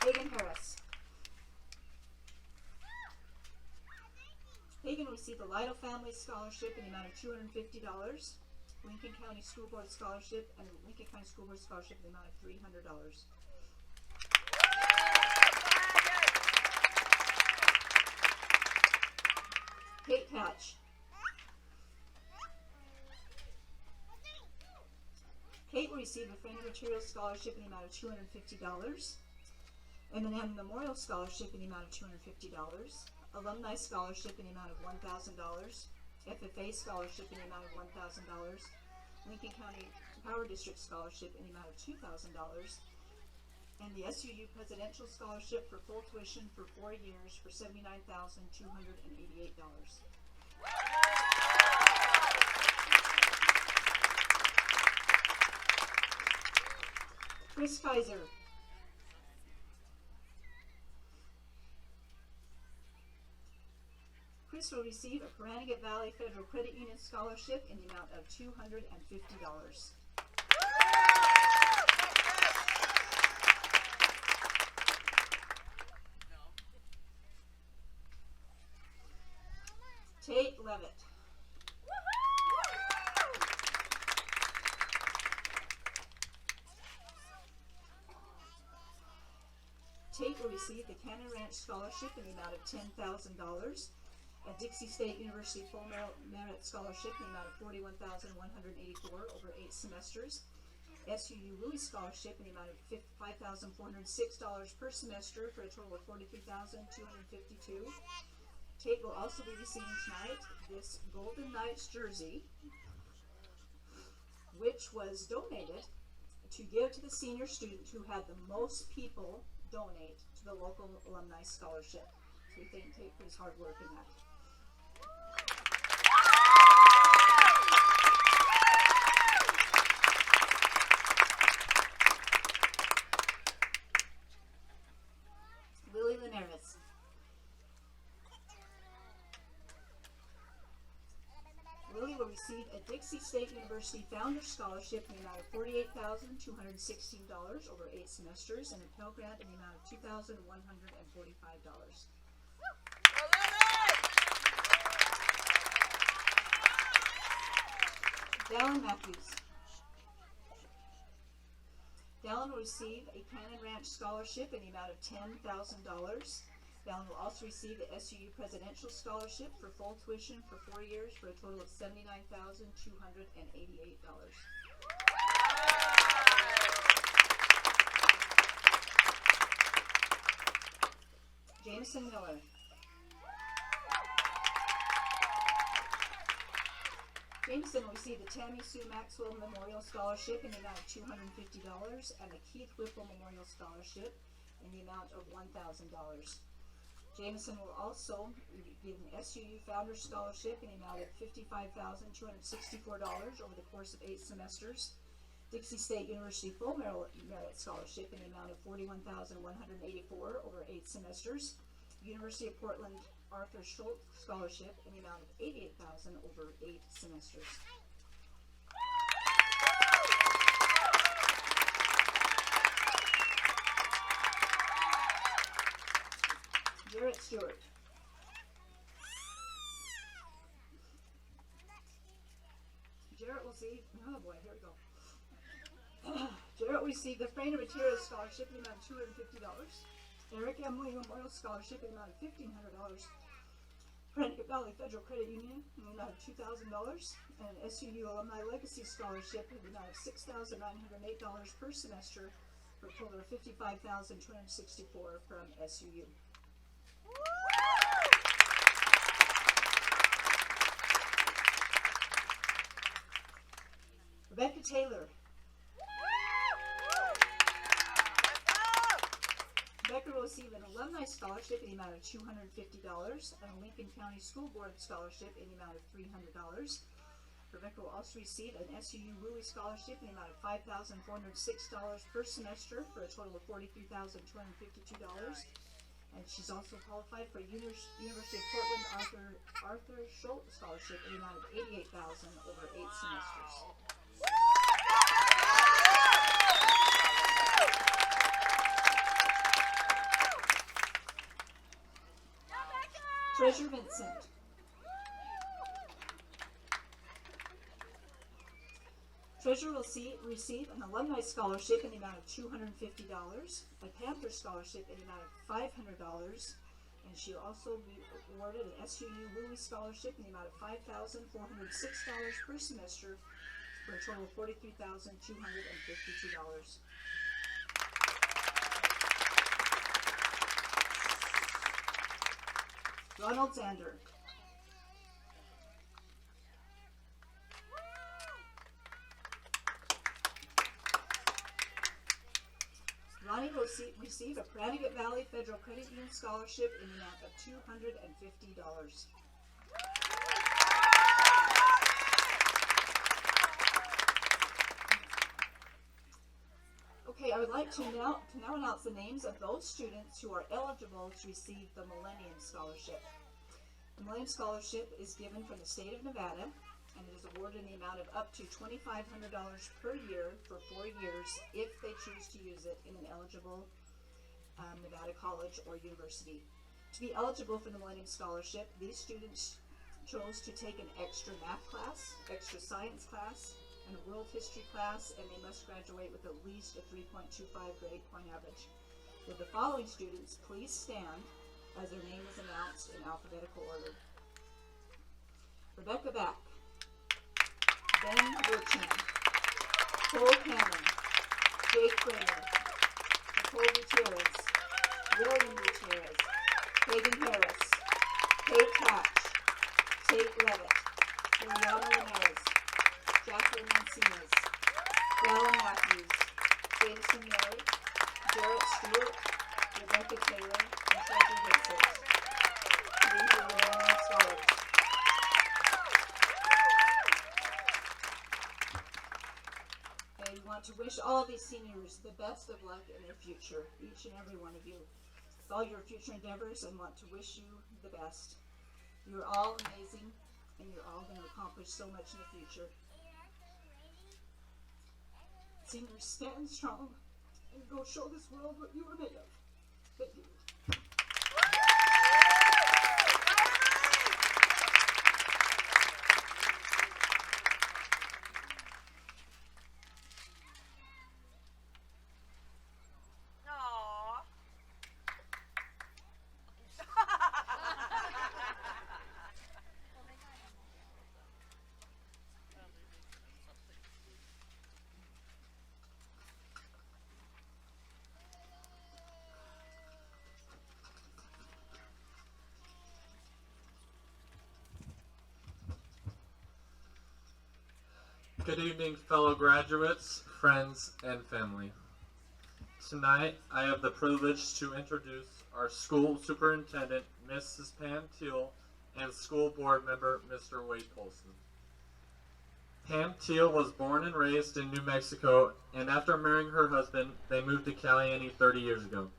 Hagen Harris. Hagen received the Lido Family Scholarship in the amount of $250, Lincoln County School Board Scholarship, and the Lincoln County School Board Scholarship in the amount of $300. Kate Patch. Kate will receive a Framing Materials Scholarship in the amount of $250, Eminem Memorial Scholarship in the amount of $250, Alumni Scholarship in the amount of $1,000, FFA Scholarship in the amount of $1,000, Lincoln County Power District Scholarship in the amount of $2,000, and the SUU Presidential Scholarship for full tuition for 4 years for $79,288. Chris Kaiser. Chris will receive a Connecticut Valley Federal Credit Union Scholarship in the amount of $250. Tate Levitt. Tate will receive the Cannon Ranch Scholarship in the amount of $10,000, a Dixie State University Full Merit Scholarship in the amount of $41,184 over 8 semesters, SUU Woolley Scholarship in the amount of $5,406 per semester for a total of $43,252. Tate will also be receiving tonight this Golden Knights jersey, which was donated to give to the senior student who had the most people donate to the local alumni scholarship. So we thank Tate for his hard work in that. Lily Linares. Lily will receive a Dixie State University Founders Scholarship in the amount of $48,216 over 8 semesters, and a Pell Grant in the amount of $2,145. Dallin Matthews. Dallin will receive a Cannon Ranch Scholarship in the amount of $10,000. Dallin will also receive the SUU Presidential Scholarship for full tuition for 4 years for a total of $79,288. Jameson Miller. Jameson will receive the Tammy Sue Maxwell Memorial Scholarship in the amount of $250 and the Keith Whipple Memorial Scholarship in the amount of $1,000. Jameson will also be an SUU Founders Scholarship in the amount of $55,264 over the course of 8 semesters. Dixie State University Full Merit Scholarship in the amount of $41,184 over 8 semesters. University of Portland Arthur Schultz Scholarship in the amount of $88,000 over 8 semesters. Jarrett Stewart. Jarrett will see, oh boy, here we go. Jarrett will receive the Frainer Materials Scholarship in the amount of $250. Eric Emily Memorial Scholarship in the amount of $1,500. Connecticut Valley Federal Credit Union in the amount of $2,000. And an SUU Alumni Legacy Scholarship in the amount of $6,908 per semester for a total of $55,264 from SUU. Rebecca Taylor. Rebecca will receive an Alumni Scholarship in the amount of $250 and a Lincoln County School Board Scholarship in the amount of $300. Rebecca will also receive an SUU Woolley Scholarship in the amount of $5,406 per semester for a total of $43,252. And she's also qualified for University of Portland Arthur Schultz Scholarship in the amount of $88,000 over 8 semesters. Treasure Vincent. Treasure will receive an Alumni Scholarship in the amount of $250, a Panther Scholarship in the amount of $500, and she'll also be awarded an SUU Woolley Scholarship in the amount of $5,406 per semester for a total of $43,252. Ronald Zander. Ronnie will receive a Connecticut Valley Federal Credit Union Scholarship in the amount of $250. Okay, I would like to now announce the names of those students who are eligible to receive the Millennium Scholarship. The Millennium Scholarship is given from the state of Nevada, and it is awarded in the amount of up to $2,500 per year for 4 years if they choose to use it in an eligible Nevada college or university. To be eligible for the Millennium Scholarship, these students chose to take an extra math class, extra science class, and a world history class, and they must graduate with at least a 3.25 grade point average. Will the following students please stand as their name is announced in alphabetical order? Rebecca Back, Ben Burchin, Cole Cannon, Jake Kramer, Nicole Gutierrez, William Gutierrez, Hagen Harris, Kate Hatch, Tate Levitt, Juliana Ramirez, Jacqueline Mancinas, Dallin Matthews, Jameson Miller, Jarrett Stewart, Rebecca Taylor, and Treasure Vincent. These are the Millennium Scholars. And we want to wish all these seniors the best of luck in their future, each and every one of you, with all your future endeavors, and want to wish you the best. You're all amazing. and you're all going to accomplish so much in the future. Seniors, stand strong and go show this world what you are made of. Thank you. Good evening, fellow graduates, friends, and family. Tonight, I have the privilege to introduce our school superintendent, Mrs. Pam Teal, and school board member, Mr. Wade Polson. Pam Teal was born and raised in New Mexico, and after marrying her husband, they moved to Caliente 30 years ago.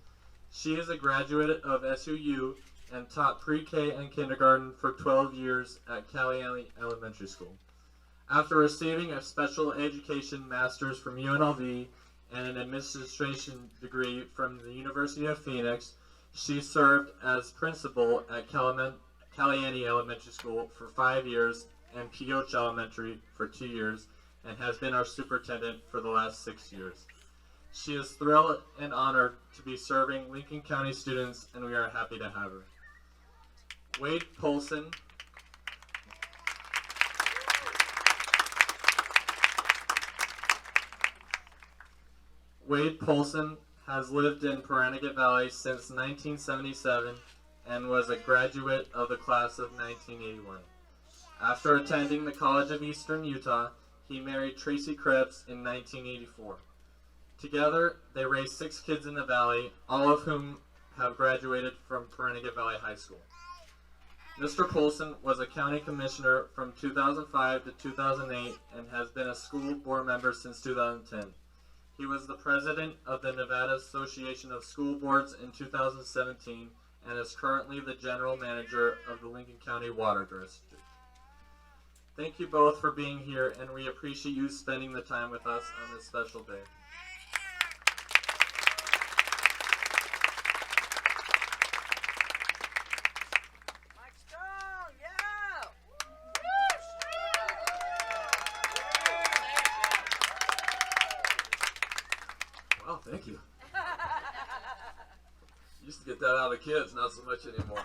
She is a graduate of SUU and taught pre-K and kindergarten for 12 years at Caliente Elementary School. After receiving a special education master's from UNLV and an administration degree from the University of Phoenix, she served as principal at Caliente Elementary School for 5 years and Pioche Elementary for 2 years, and has been our superintendent for the last 6 years. She is thrilled and honored to be serving Lincoln County students, and we are happy to have her. Wade Polson has lived in Pahranagat Valley since 1977 and was a graduate of the class of 1981. After attending the College of Eastern Utah, he married Tracy Krebs in 1984. Together, they raised 6 kids in the valley, all of whom have graduated from Pahranagat Valley High School. Mr. Polson was a county commissioner from 2005 to 2008 and has been a school board member since 2010. He was the president of the Nevada Association of School Boards in 2017 and is currently the general manager of the Lincoln County Water District. Thank you both for being here, and we appreciate you spending the time with us on this special day. Well, thank you. Used to get that out of kids, not so much anymore.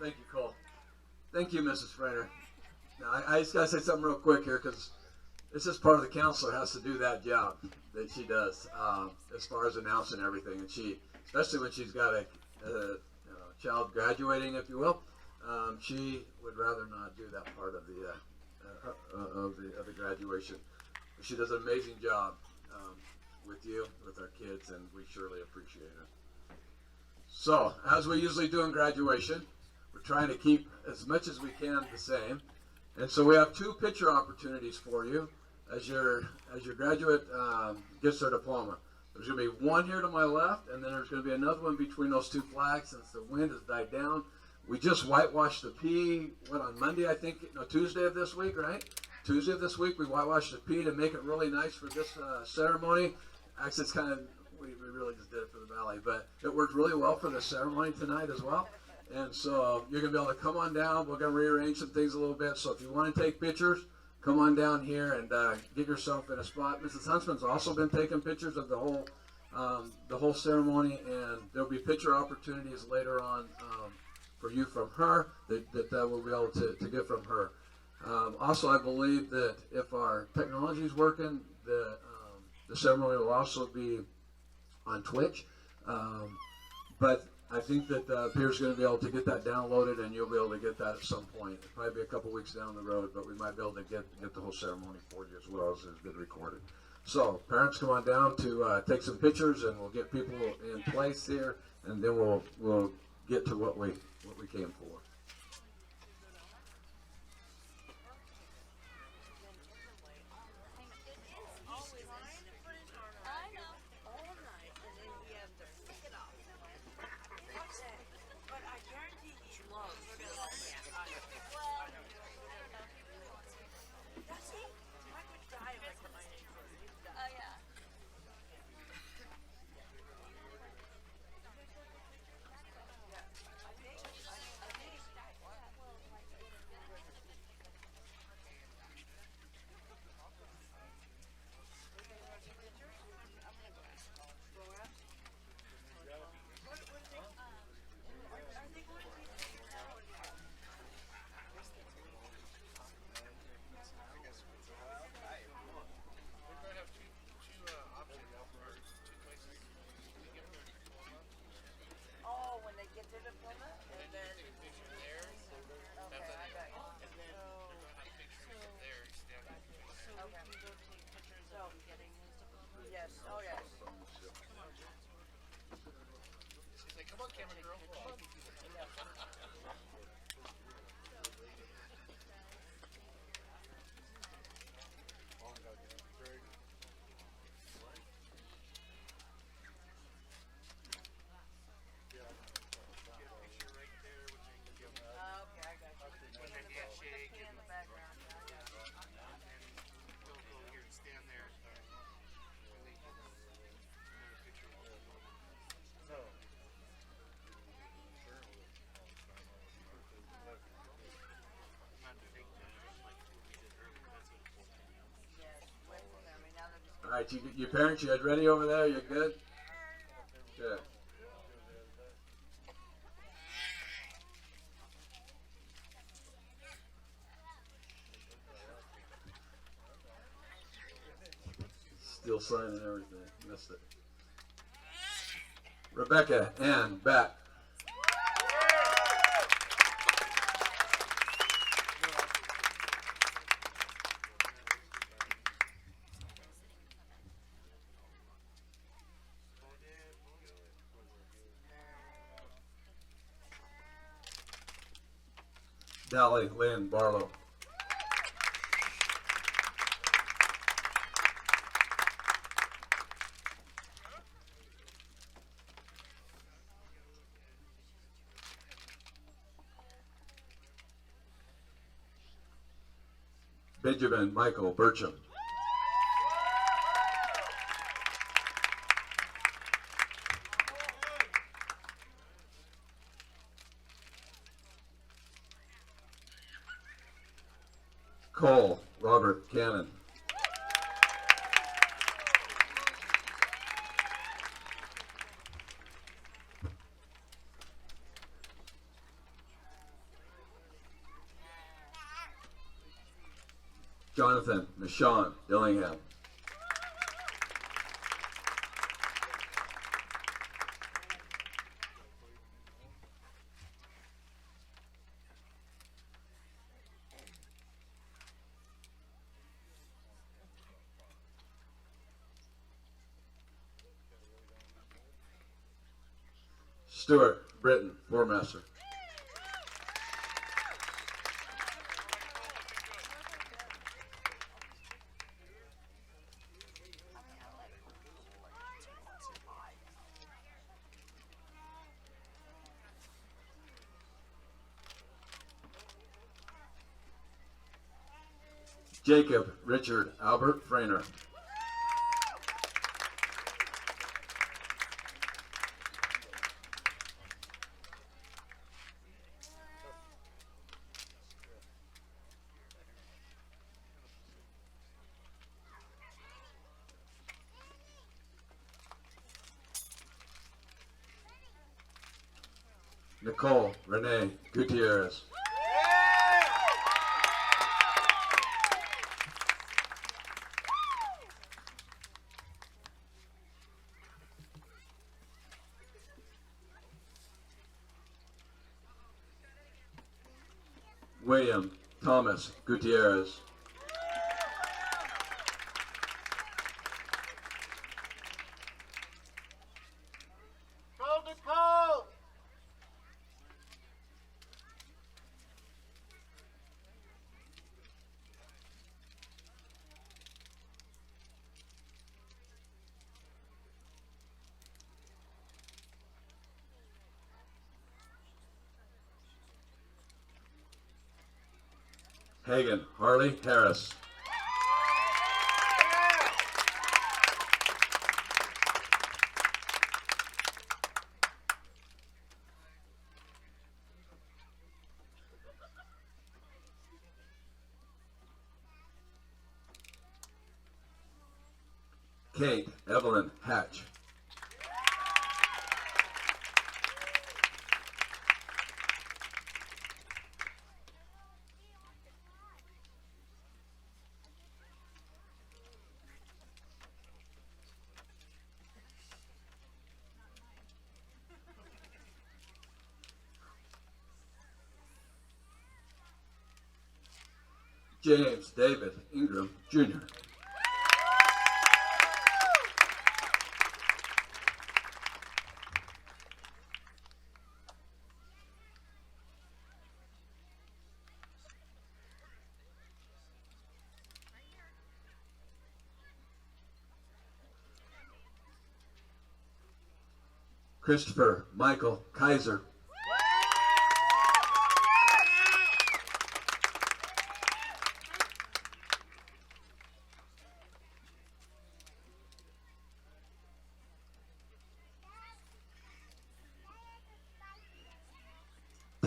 Thank you, Cole. Thank you, Mrs. Freiner. Now, I just got to say something real quick here, because it's just part of the counselor has to do that job that she does as far as announcing everything. And she, especially when she's got a child graduating, if you will, she would rather not do that part of the graduation. She does an amazing job with you, with our kids, and we surely appreciate it. So, as we usually do in graduation, we're trying to keep as much as we can the same. And so we have 2 picture opportunities for you as your graduate gets their diploma. There's going to be one here to my left, and then there's going to be another one between those 2 flags since the wind has died down. We just whitewashed the P, on Monday, I think, no, Tuesday of this week, right? Tuesday of this week, we whitewashed the P to make it really nice for this ceremony. Actually, it's kind of, we really just did it for the valley, but it worked really well for the ceremony tonight as well. And so you're going to be able to come on down. We're going to rearrange some things a little bit. So if you want to take pictures, come on down here and get yourself in a spot. Mrs. Huntsman's also been taking pictures of the whole ceremony, and there'll be picture opportunities later on for you from her that we'll be able to get from her. Also, I believe that if our technology is working, the ceremony will also be on Twitch. But I think that Pierre's going to be able to get that downloaded, and you'll be able to get that at some point. It'll probably be a couple weeks down the road, but we might be able to get the whole ceremony for you as well as it's been recorded. So, parents, come on down to take some pictures, and we'll get people in place here, and then we'll get to what we came for. All right, your parents, you guys ready over there? You good? Good. Still signing everything. Missed it. Rebecca Ann Beck. Dally Lynn Barlow. Benjamin Michael Burcham. Cole Robert Cannon. Jonathan Michon Dillingham. Stuart Britton, Foremaster. Jacob Richard Albert Frainer. Nicole Renee Gutierrez. William Thomas Gutierrez. Hagan Harley Harris. Kate Evelyn Hatch. James David Ingram Jr. Christopher Michael Kaiser.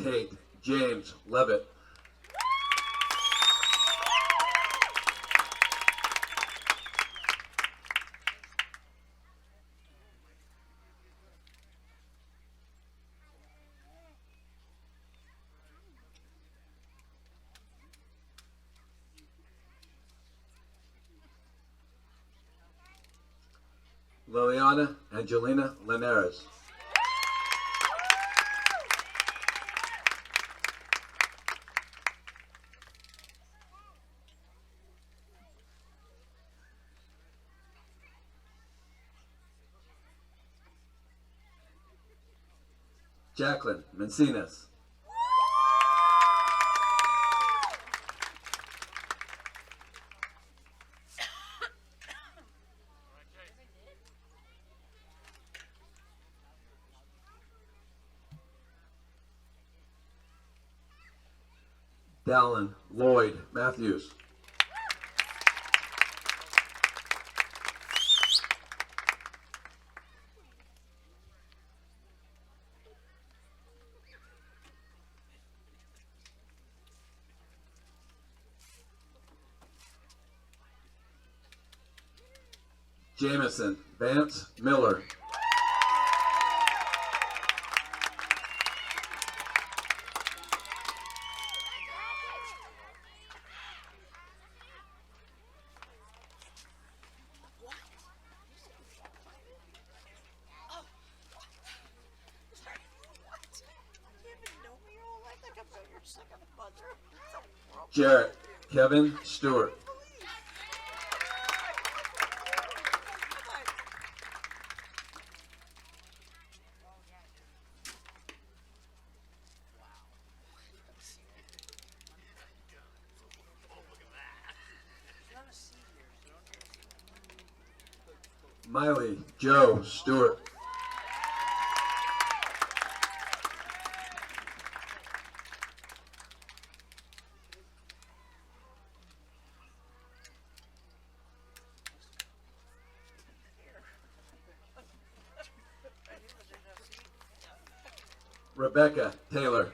Tate James Levitt. Liliana Angelina Linares. Jacqueline Mencinas. Dallin Lloyd Matthews. Jamison Vance Miller. Jarrett Kevin Stewart. Miley Joe Stewart. Rebecca Taylor.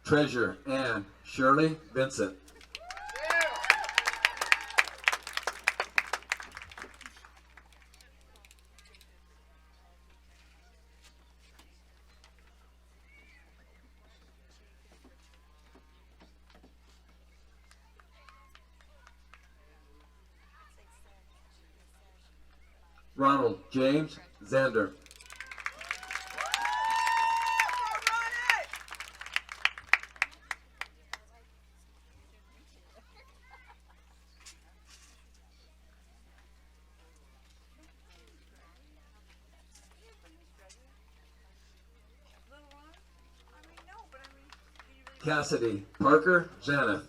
Treasure Ann Shirley Vincent. Ronald James Zander. Cassidy Parker Zaneth.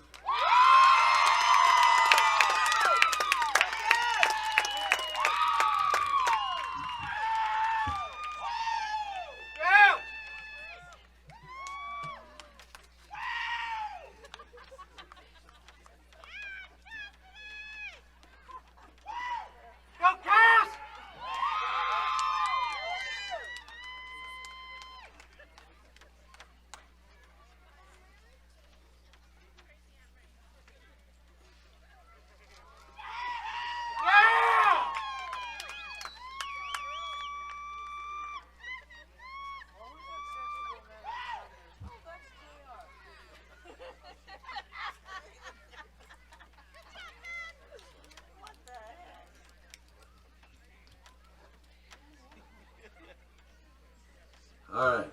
All right,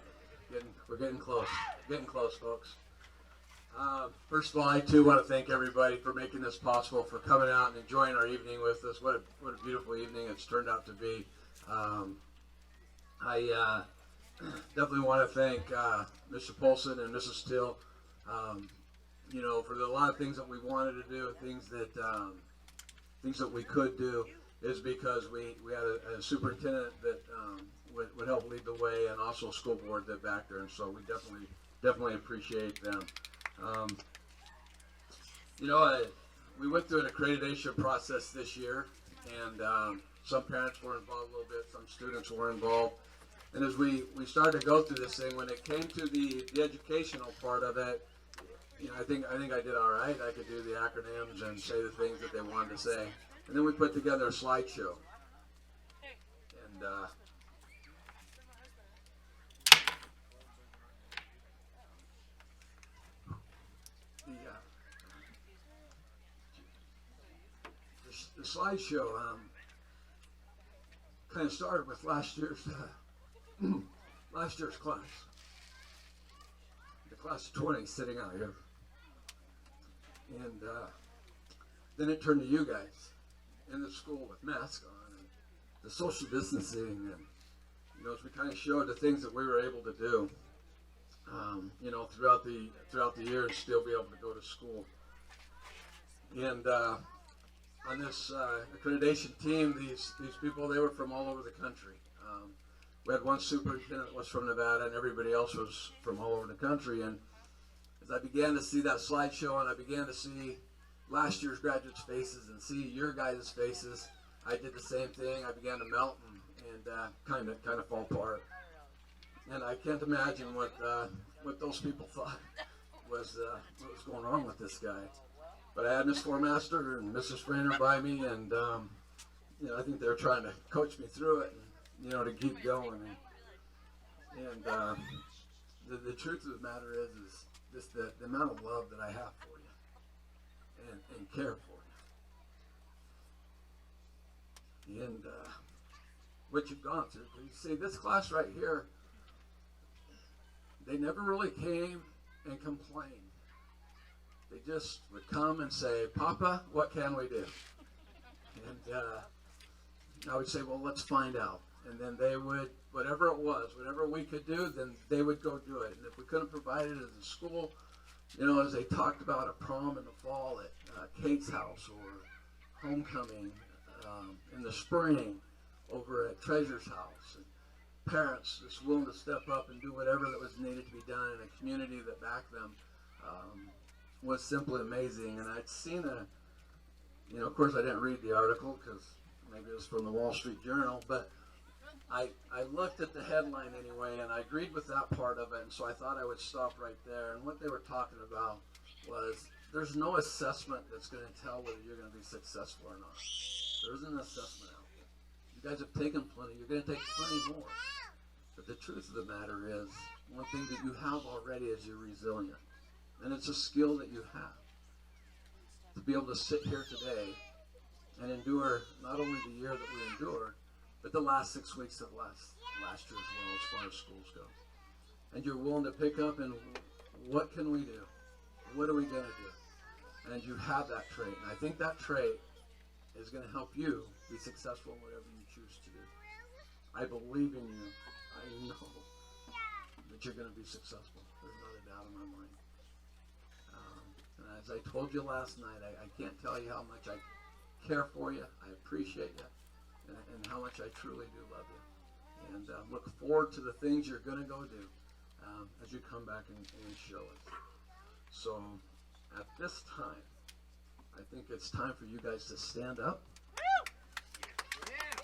we're getting close. Getting close, folks. First of all, I too want to thank everybody for making this possible, for coming out and enjoying our evening with us. What a beautiful evening it's turned out to be. I definitely want to thank Mr. Polson and Mrs. Till, for a lot of things that we wanted to do, things that we could do, is because we had a superintendent that would help lead the way, and also a school board that backed her, and so we definitely appreciate them. We went through an accreditation process this year, and some parents were involved a little bit, some students were involved. And as we started to go through this thing, when it came to the educational part of it, I think I did all right. I could do the acronyms and say the things that they wanted to say. And then we put together a slideshow. And the slideshow kind of started with last year's class, the class of 20 sitting out here, and then it turned to you guys in the school with masks on and the social distancing, and as we kind of showed the things that we were able to do, throughout the year, and still be able to go to school. And on this accreditation team, these people, they were from all over the country. We had one superintendent that was from Nevada, and everybody else was from all over the country. And as I began to see that slideshow, and I began to see last year's graduates' faces and see your guys' faces, I did the same thing. I began to melt and kind of fall apart. And I can't imagine what those people thought was what was going on with this guy. But I had Miss Formaster and Mrs. Frainer by me, and I think they were trying to coach me through it, and to keep going. And the truth of the matter is just the amount of love that I have for you and care for you, and what you've gone through. You see, this class right here, they never really came and complained. They just would come and say, "Papa, what can we do?" And I would say, "Well, let's find out." And then they would, whatever it was, whatever we could do, then they would go do it. and if we couldn't provide it as a school, as they talked about a prom in the fall at Kate's house, or homecoming in the spring over at Treasure's house, and parents just willing to step up and do whatever that was needed to be done in a community that backed them, was simply amazing. And I'd seen of course I didn't read the article because maybe it was from the Wall Street Journal, but I looked at the headline anyway, and I agreed with that part of it, and so I thought I would stop right there. And what they were talking about was, there's no assessment that's going to tell whether you're going to be successful or not. There isn't an assessment out there. You guys have taken plenty. You're going to take plenty more. But the truth of the matter is, one thing that you have already is you're resilient. And it's a skill that you have. To be able to sit here today and endure not only the year that we endured, but the last 6 weeks of last year as well, as far as schools go. And you're willing to pick up and what can we do? What are we going to do? And you have that trait. And I think that trait is going to help you be successful in whatever you choose to do. I believe in you. I know that you're going to be successful. There's not a doubt in my mind. And as I told you last night, I can't tell you how much I care for you. I appreciate you. And how much I truly do love you. And look forward to the things you're going to go do as you come back and show us. So at this time, I think it's time for you guys to stand up.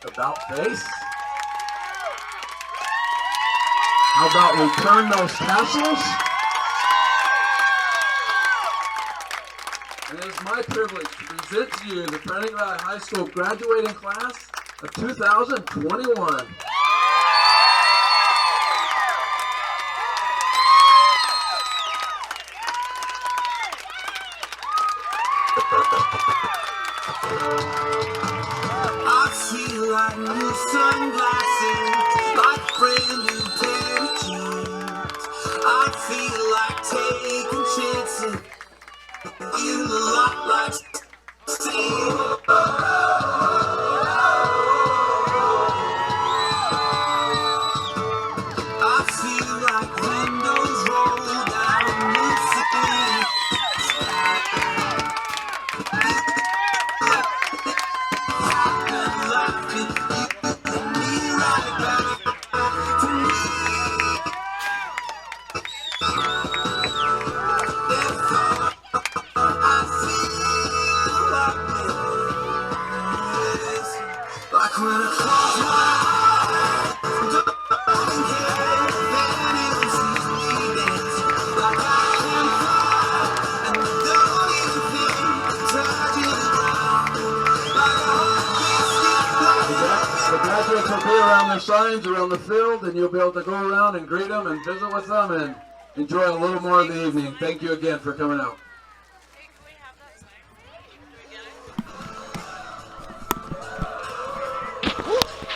About face. How about we turn those tassels? And it is my privilege to present to you the Prairie Valley High School graduating class of 2021. I feel like new sunglasses, like brand new pair of jeans. I feel like taking chances. hot like steam. I feel like windows roll down the city. Like when I close my eyes, don't care if anyone sees me dance. Like I can fly, and I don't even think touching the ground. Like a heartbeat, The graduates will be around their signs around the field, and you'll be able to go around and greet them and visit with them and enjoy a little more of the evening. Thank you again for coming out.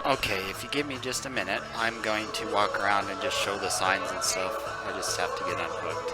Okay, if you give me just a minute, I'm going to walk around and just show the signs and stuff. I just have to get unhooked.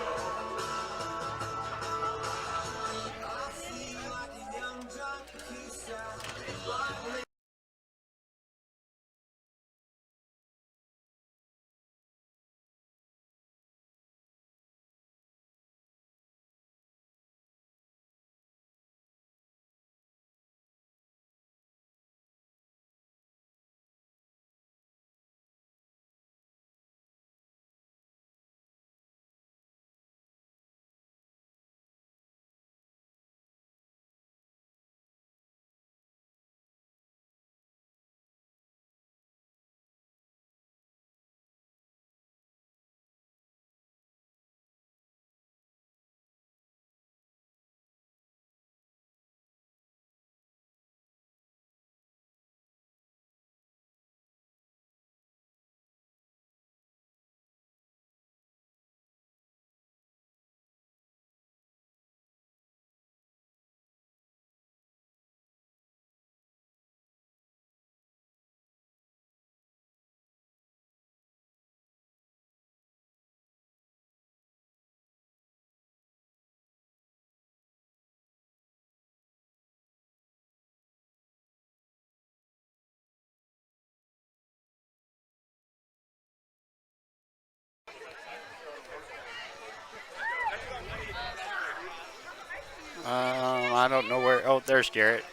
I don't know where. Oh, there's Jarrett.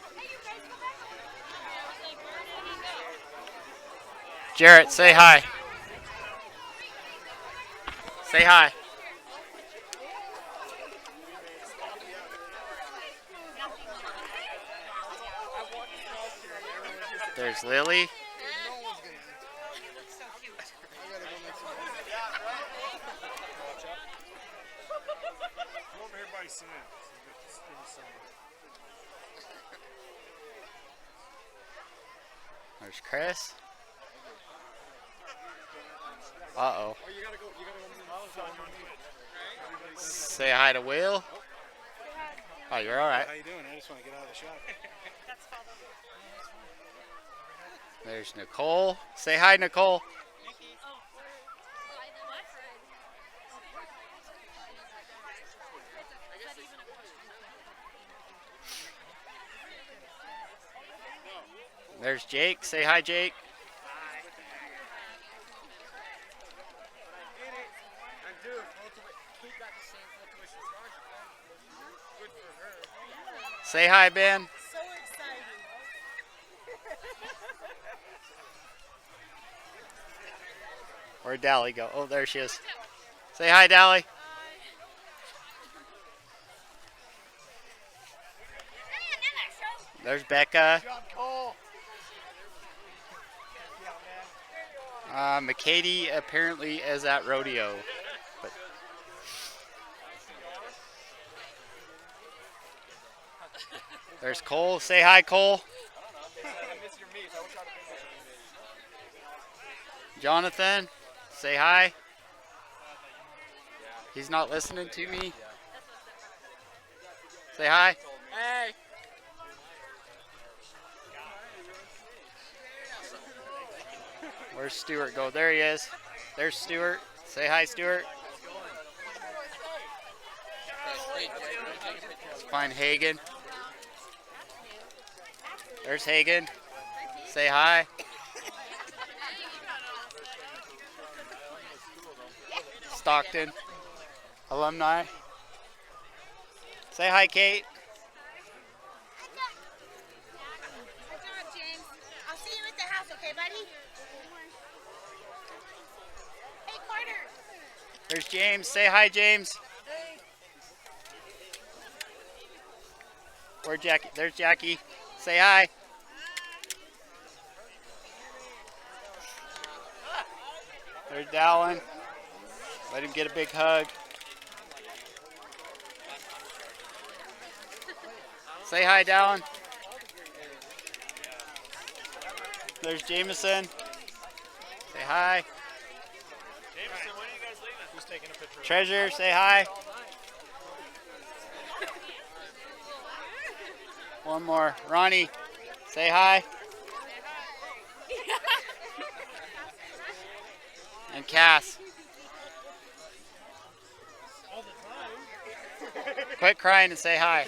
Jarrett, say hi. Say hi. There's Lily. There's Chris. Uh-oh. Say hi to Will. Oh, you're all right. How you doing? I just want to get out of the shop. There's Nicole. Say hi, Nicole. There's Jake. Say hi, Jake. Say hi, Ben. So exciting. Where'd Dally go? Oh, there she is. Say hi, Dally. There's Becca. McKady apparently is at rodeo. But there's Cole. Say hi, Cole. Jonathan, say hi. He's not listening to me. Say hi. Hey. Where's Stuart go? There he is. There's Stuart. Say hi, Stuart. Find Hagen. There's Hagen. Say hi. Stockton. Alumni. Say hi, Kate. Good job, James. I'll see you at the house, okay, buddy? Hey, Carter. There's James. Say hi, James. Where Jackie? There's Jackie. Say hi. There's Dallin. Let him get a big hug. Say hi, Dallin. There's Jameson. Say hi. Jameson, when are you guys leaving? Just taking a picture. Treasure, say hi. One more. Ronnie, say hi. And Cass. Quit crying and say hi.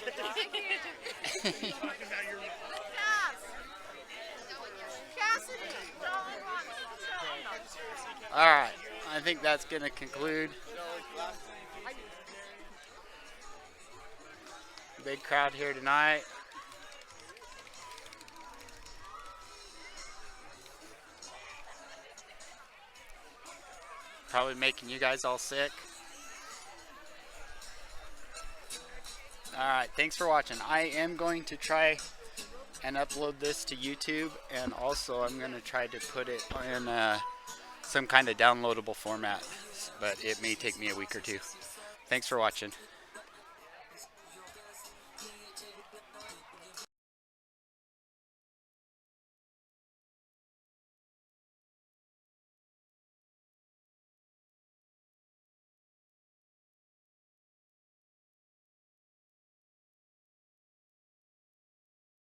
Alright, I think that's going to conclude. Big crowd here tonight. Probably making you guys all sick. Alright, thanks for watching. I am going to try and upload this to YouTube, and also I'm going to try to put it in some kind of downloadable format, but it may take me a week or two. Thanks for watching.